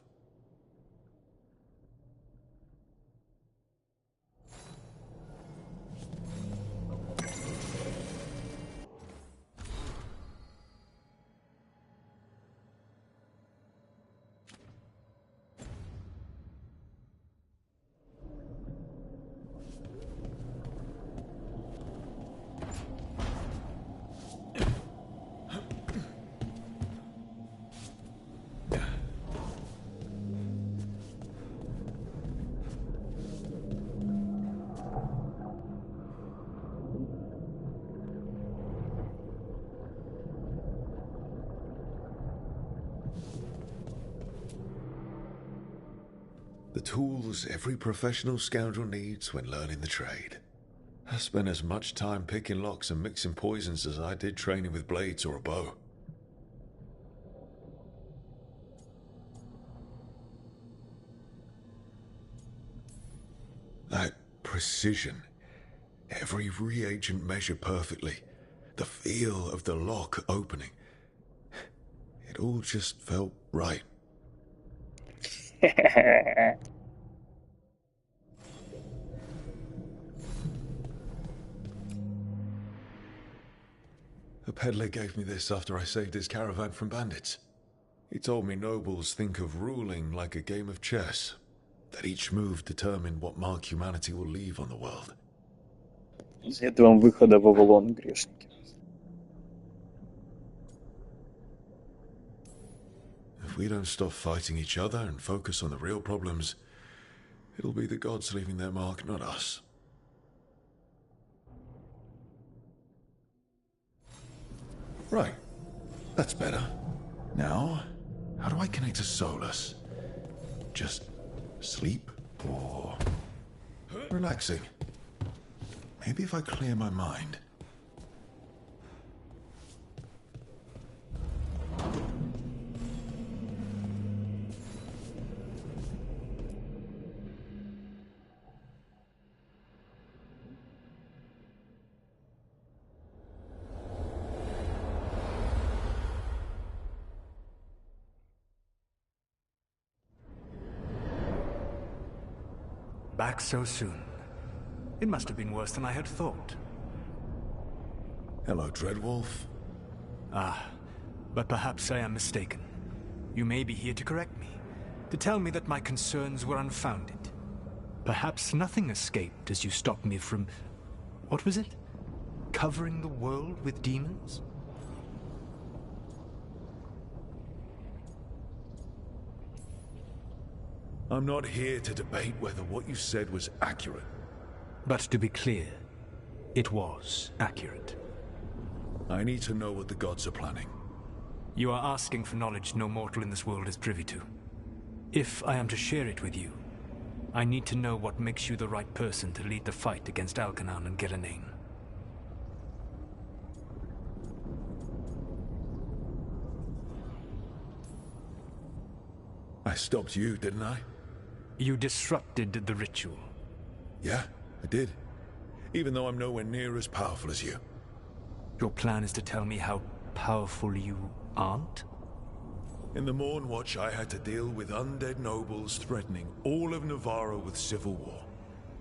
The tools every professional scoundrel needs when learning the trade. I spent as much time picking locks and mixing poisons as I did training with blades or a bow. That precision, every reagent measured perfectly, the feel of the lock opening, it all just felt right. A peddler gave me this after I saved his caravan from bandits. He told me nobles think of ruling like a game of chess, that each move determined what mark humanity will leave on the world. Нет вам выхода в Авалон, грешники. If we don't stop fighting each other and focus on the real problems, it'll be the gods leaving their mark, not us. Right. That's better. Now, how do I connect to Solus? Just sleep or relaxing? Maybe if I clear my mind. Back so soon. It must have been worse than I had thought. Hello, Dreadwolf. Ah, but perhaps I am mistaken. You may be here to correct me, to tell me that my concerns were unfounded. Perhaps nothing escaped as you stopped me from... what was it? Covering the world with demons? I'm not here to debate whether what you said was accurate. But to be clear, it was accurate. I need to know what the gods are planning. You are asking for knowledge no mortal in this world is privy to. If I am to share it with you, I need to know what makes you the right person to lead the fight against Alkanan and Gelenain. I stopped you, didn't I? You disrupted the ritual. Yeah, I did. Even though I'm nowhere near as powerful as you. Your plan is to tell me how powerful you aren't? In the Morn Watch, I had to deal with undead nobles threatening all of Navarro with civil war.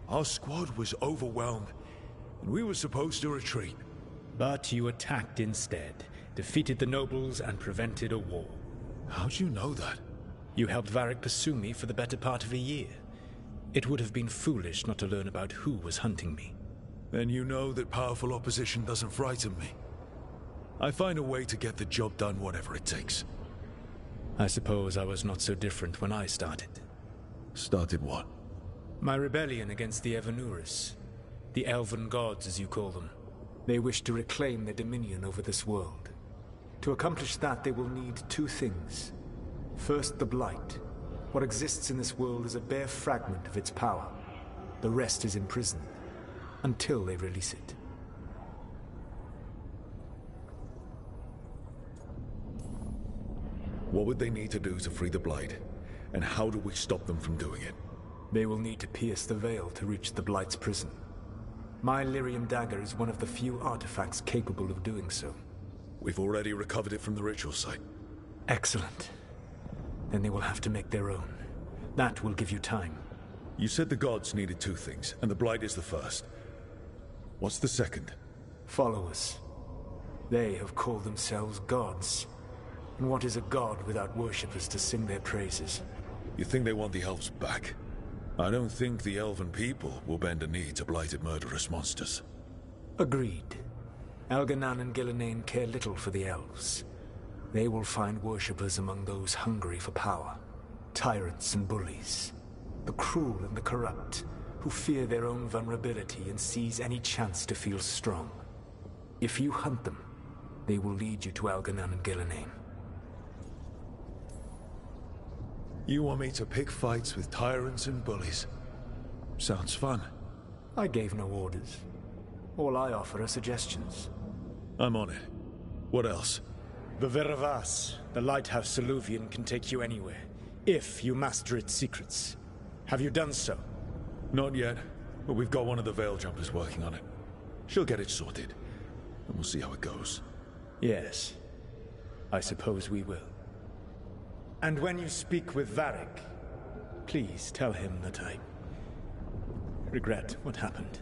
Our squad was overwhelmed, and we were supposed to retreat. But you attacked instead, defeated the nobles, and prevented a war. How'd you know that? You helped Varric pursue me for the better part of a year. It would have been foolish not to learn about who was hunting me. Then you know that powerful opposition doesn't frighten me. I find a way to get the job done, whatever it takes. I suppose I was not so different when I started. Started what? My rebellion against the Evanuris. The elven gods, as you call them. They wish to reclaim their dominion over this world. To accomplish that, they will need two things. First, the Blight. What exists in this world is a bare fragment of its power. The rest is imprisoned, until they release it. What would they need to do to free the Blight? And how do we stop them from doing it? They will need to pierce the veil to reach the Blight's prison. My lyrium dagger is one of the few artifacts capable of doing so. We've already recovered it from the ritual site. Excellent. Then they will have to make their own. That will give you time. You said the gods needed two things, and the Blight is the first. What's the second? Followers. They have called themselves gods. And what is a god without worshippers to sing their praises? You think they want the elves back? I don't think the elven people will bend a knee to blighted murderous monsters. Agreed. Elganan and Gillenane care little for the elves. They will find worshippers among those hungry for power. Tyrants and bullies. The cruel and the corrupt, who fear their own vulnerability and seize any chance to feel strong. If you hunt them, they will lead you to Elganan and Gillenane. You want me to pick fights with tyrants and bullies? Sounds fun. I gave no orders. All I offer are suggestions. I'm on it. What else? The Veravas, the lighthouse Soluvian, can take you anywhere, if you master its secrets. Have you done so? Not yet, but we've got one of the Veil Jumpers working on it. She'll get it sorted, and we'll see how it goes. Yes, I suppose we will. And when you speak with Varric, please tell him that I regret what happened.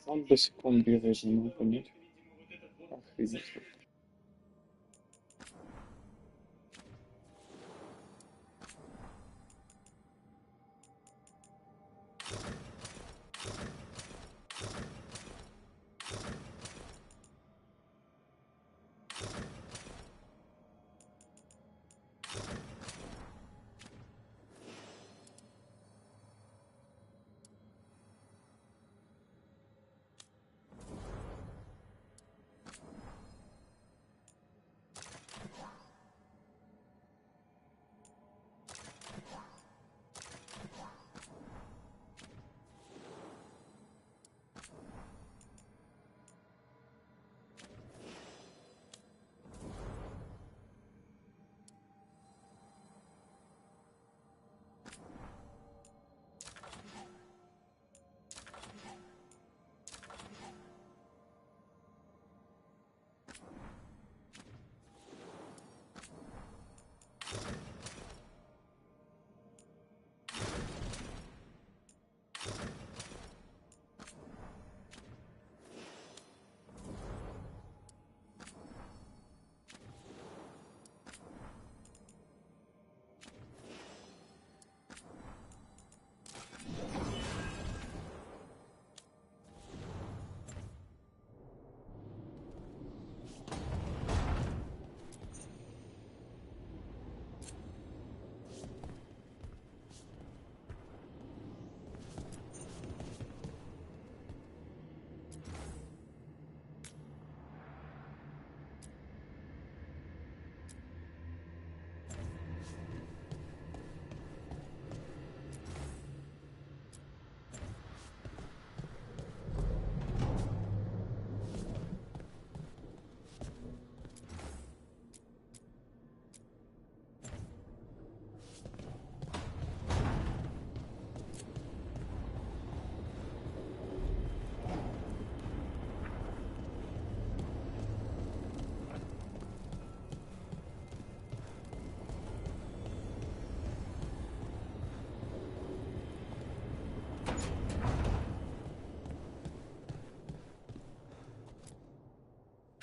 Он босиком бегает, не могу понять. Охренеть.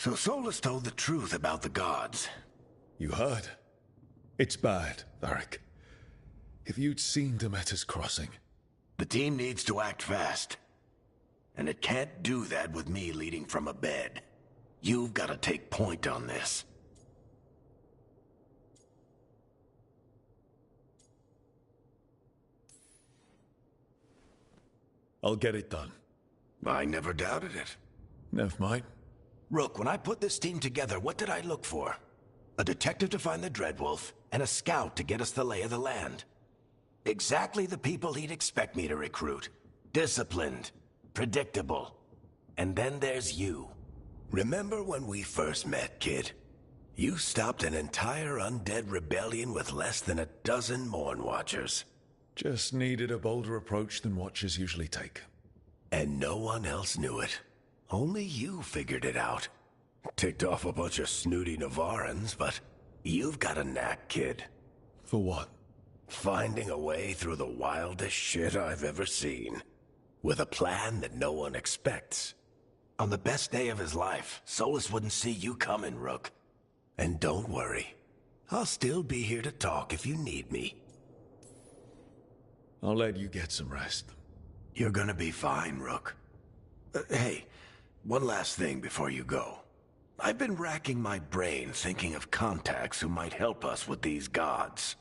So Solus told the truth about the gods. You heard? It's bad, Varric. If you'd seen Demeter's crossing... The team needs to act fast. And it can't do that with me leading from a bed. You've got to take point on this. I'll get it done. I never doubted it. Never mind. Rook, when I put this team together, what did I look for? A detective to find the Dreadwolf, and a scout to get us the lay of the land. Exactly the people he'd expect me to recruit. Disciplined, predictable. And then there's you. Remember when we first met, kid? You stopped an entire undead rebellion with less than a dozen Morn Watchers. Just needed a bolder approach than Watchers usually take. And no one else knew it. Only you figured it out. Ticked off a bunch of snooty Navarrans, but you've got a knack, kid. For what? Finding a way through the wildest shit I've ever seen. With a plan that no one expects. On the best day of his life, Solus wouldn't see you coming, Rook. And don't worry. I'll still be here to talk if you need me. I'll let you get some rest. You're gonna be fine, Rook. Hey, one last thing before you go. I've been racking my brain thinking of contacts who might help us with these gods.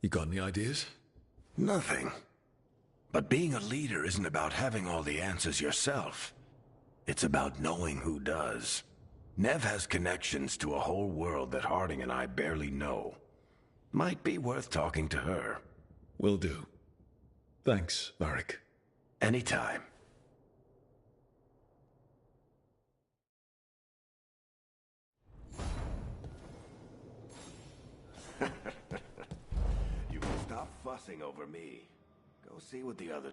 You got any ideas? Nothing. But being a leader isn't about having all the answers yourself. It's about knowing who does. Nev has connections to a whole world that Harding and I barely know. Might be worth talking to her. Will do. Thanks, Varric. Anytime. You can stop fussing over me. Go see what the other...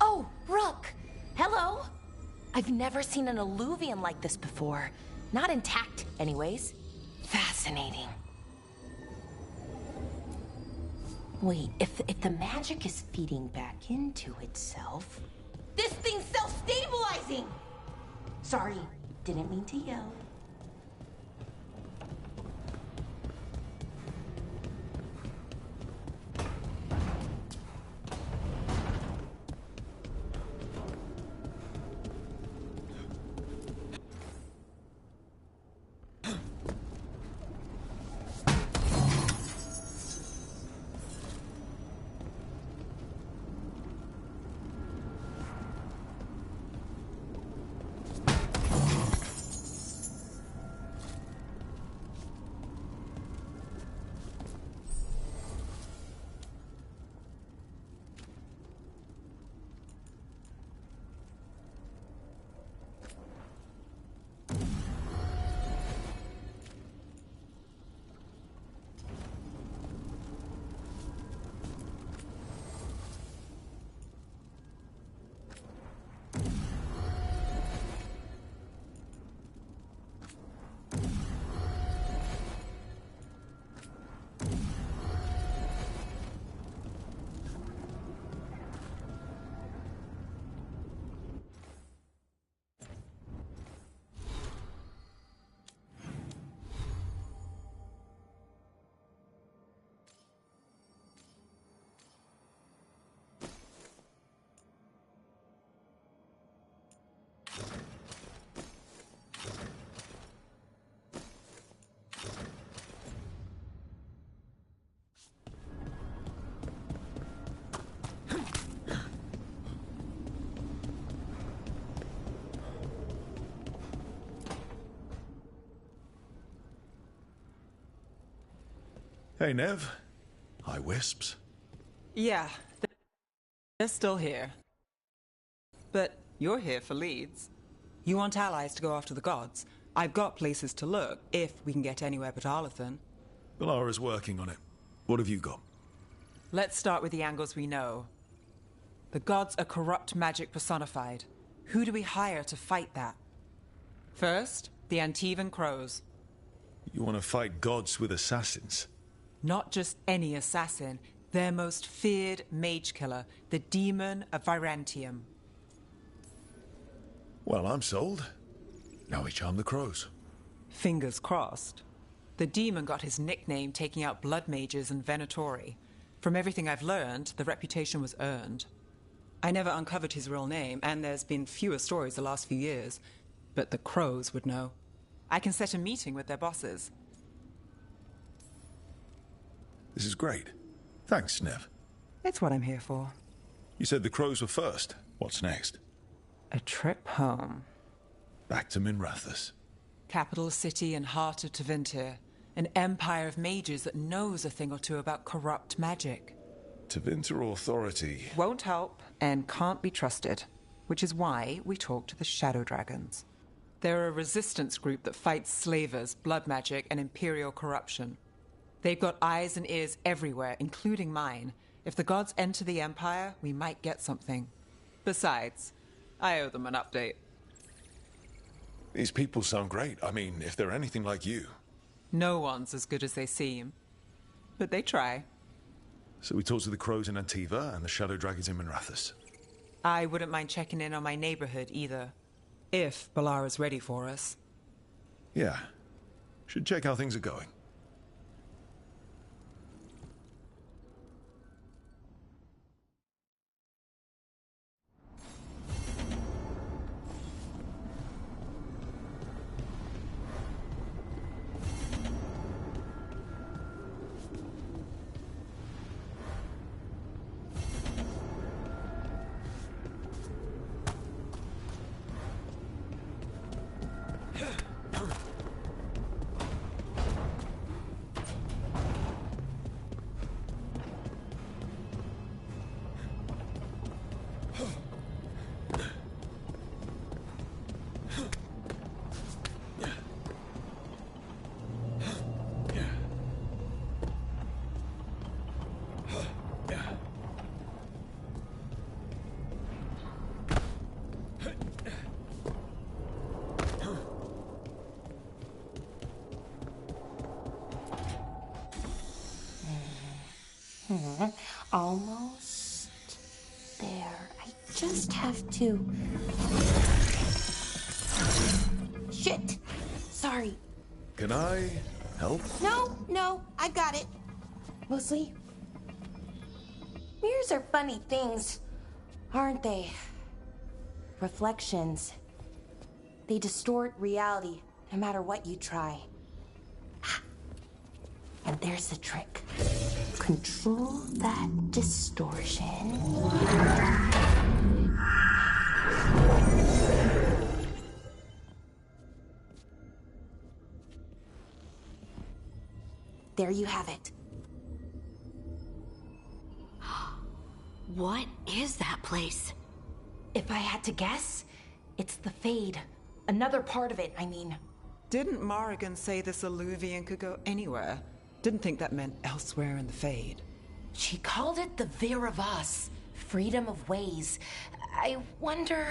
Oh, Rook! Hello! I've never seen an alluvian like this before. Not intact, anyways. Fascinating. Wait, if the magic is feeding back into itself... This thing's self-stabilizing! Sorry, didn't mean to yell. Hey, Nev. Hi, Wisps. Yeah, they're still here. But you're here for leads. You want allies to go after the gods. I've got places to look, if we can get anywhere but Arlathan. Valara's working on it. What have you got? Let's start with the angles we know. The gods are corrupt magic personified. Who do we hire to fight that? First, the Antivan Crows. You want to fight gods with assassins? Not just any assassin, their most feared mage killer, the Demon of Virantium. Well, I'm sold. Now we charm the crows. Fingers crossed. The demon got his nickname taking out blood mages and Venatori. From everything I've learned, the reputation was earned. I never uncovered his real name, and there's been fewer stories the last few years. But the crows would know. I can set a meeting with their bosses. This is great. Thanks, Nev. It's what I'm here for. You said the crows were first. What's next? A trip home. Back to Minrathous. Capital city and heart of Tevinter. An empire of mages that knows a thing or two about corrupt magic. Tevinter authority. Won't help and can't be trusted. Which is why we talk to the Shadow Dragons. They're a resistance group that fights slavers, blood magic, and imperial corruption. They've got eyes and ears everywhere, including mine. If the gods enter the Empire, we might get something. Besides, I owe them an update. These people sound great. I mean, if they're anything like you. No one's as good as they seem. But they try. So we talk to the crows in Antiva and the Shadow Dragons in Minrathous. I wouldn't mind checking in on my neighborhood either. If Balara's ready for us. Yeah. Should check how things are going. Almost there. I just have to... Shit! Sorry. Can I help? No, I got it. Mostly, mirrors are funny things, aren't they? Reflections. They distort reality, no matter what you try. And there's the trick. Control that distortion. There you have it. What is that place? If I had to guess, it's the Fade. Another part of it, I mean. Didn't Morrigan say this Illuvian could go anywhere? Didn't think that meant elsewhere in the Fade. She called it the Vir of Us, freedom of ways. I wonder...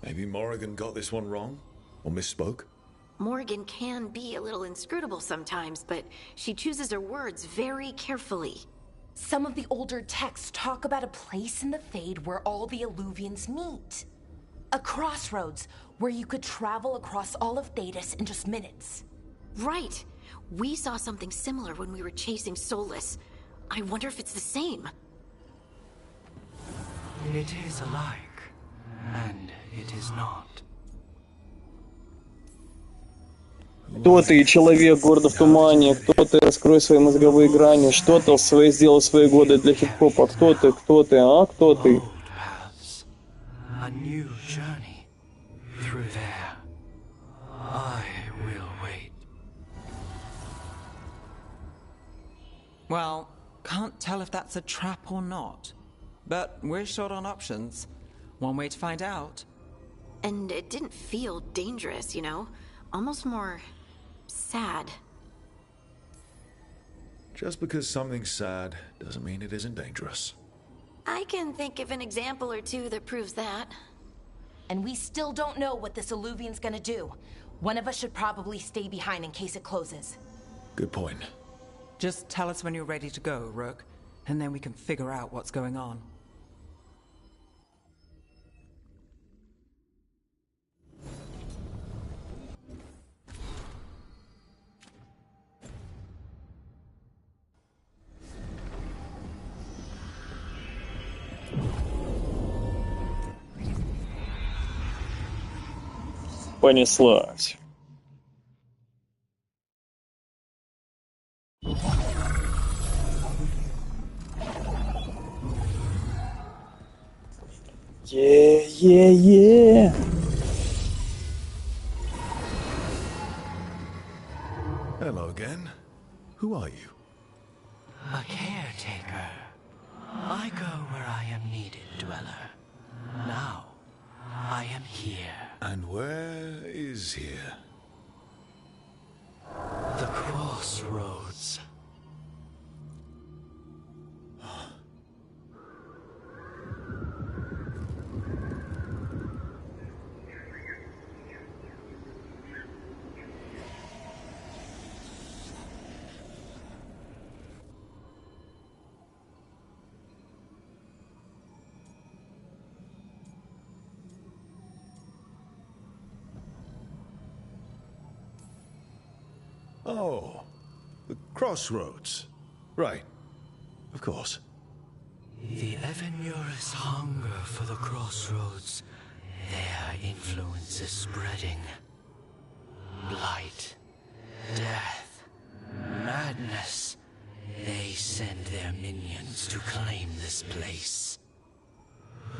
Maybe Morrigan got this one wrong? Or misspoke? Morgan can be a little inscrutable sometimes, but she chooses her words very carefully. Some of the older texts talk about a place in the Fade where all the Illuvians meet. A crossroads where you could travel across all of Thedas in just minutes. Right. We saw something similar when we were chasing Solus. I wonder if it's the same. It is alike, and it is not. Кто ты, человек, гордо в тумане? Кто ты, раскрой свои мозговые грани? Что ты сделал свои годы для хип-хопа? Кто ты, а? Кто ты? A new journey through there. I will wait. Well, can't tell if that's a trap or not. But we're short on options. One way to find out. And it didn't feel dangerous, you know? Almost more... sad. Just because something's sad doesn't mean it isn't dangerous. I can think of an example or two that proves that. And we still don't know what this Illuvian's gonna do. One of us should probably stay behind in case it closes. Good point. Just tell us when you're ready to go, Rook, and then we can figure out what's going on. Понеслась. Yeah. Hello again. Who are you? A caretaker. I go where I am needed, Dweller. Now, I am here. And where is here? The crossroads. Oh, the crossroads. Right. Of course. The Evanurus hunger for the crossroads. Their influence is spreading. Blight, death, madness. They send their minions to claim this place.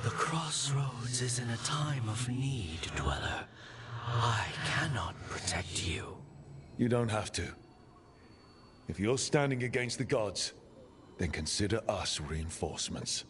The crossroads is in a time of need, Dweller. I cannot protect you. You don't have to. If you're standing against the gods, then consider us reinforcements.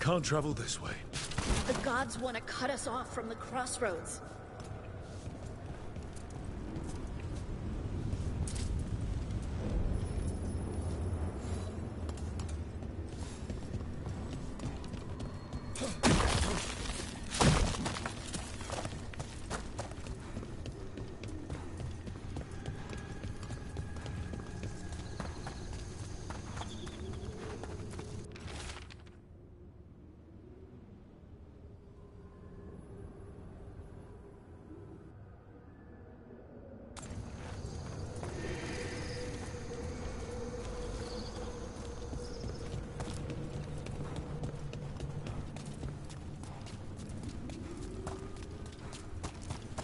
can't travel this way. The gods want to cut us off from the crossroads.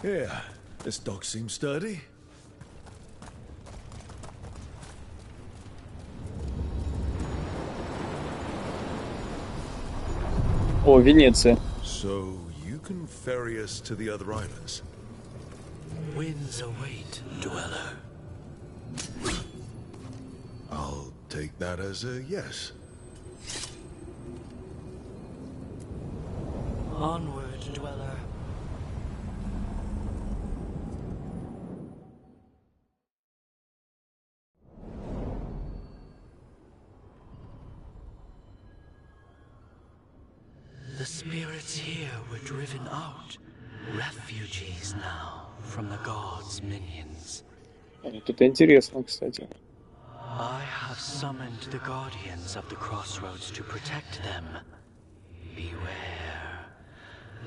Yeah, this dog seems sturdy. О, Венеция. So you can ferry us to the other islands? Winds await, dweller. I'll take that as a yes. Onward, dweller. The spirits here were driven out. Refugees now from the gods' minions. Это интересно, кстати. I have summoned the guardians of the crossroads to protect them. Beware.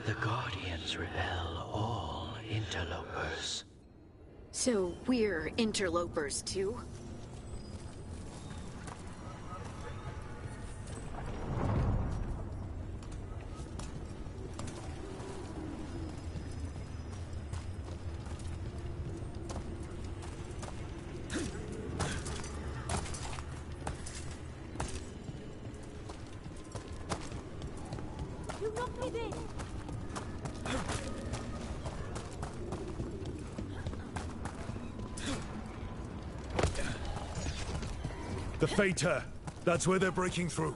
The guardians repel all interlopers. So we're interlopers too? The Fater! That's where they're breaking through.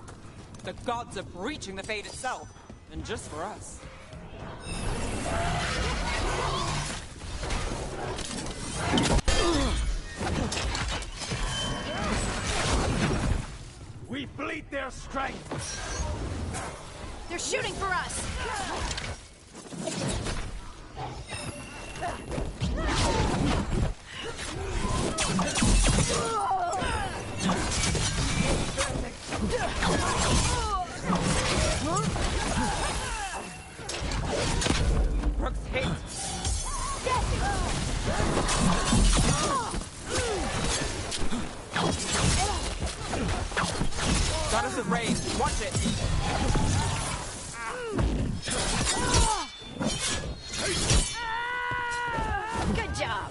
The gods are breaching the fate itself, and just for us. We bleed their strength! They're shooting for us! Brooks hit! Got us at range. Watch it! Good job!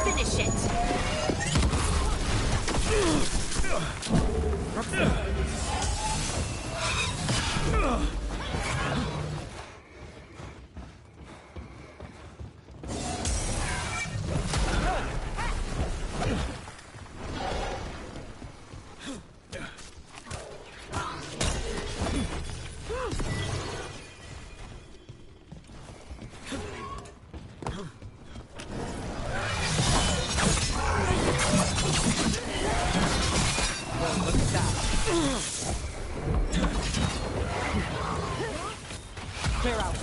Finish it! Clear out.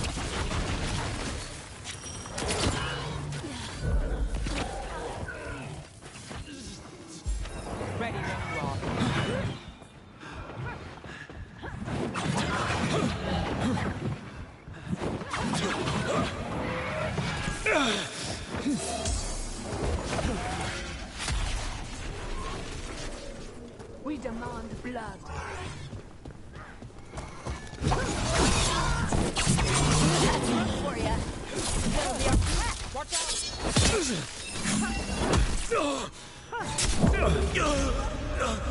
Ready when you are. We demand blood. for you. That'll be our... Watch out!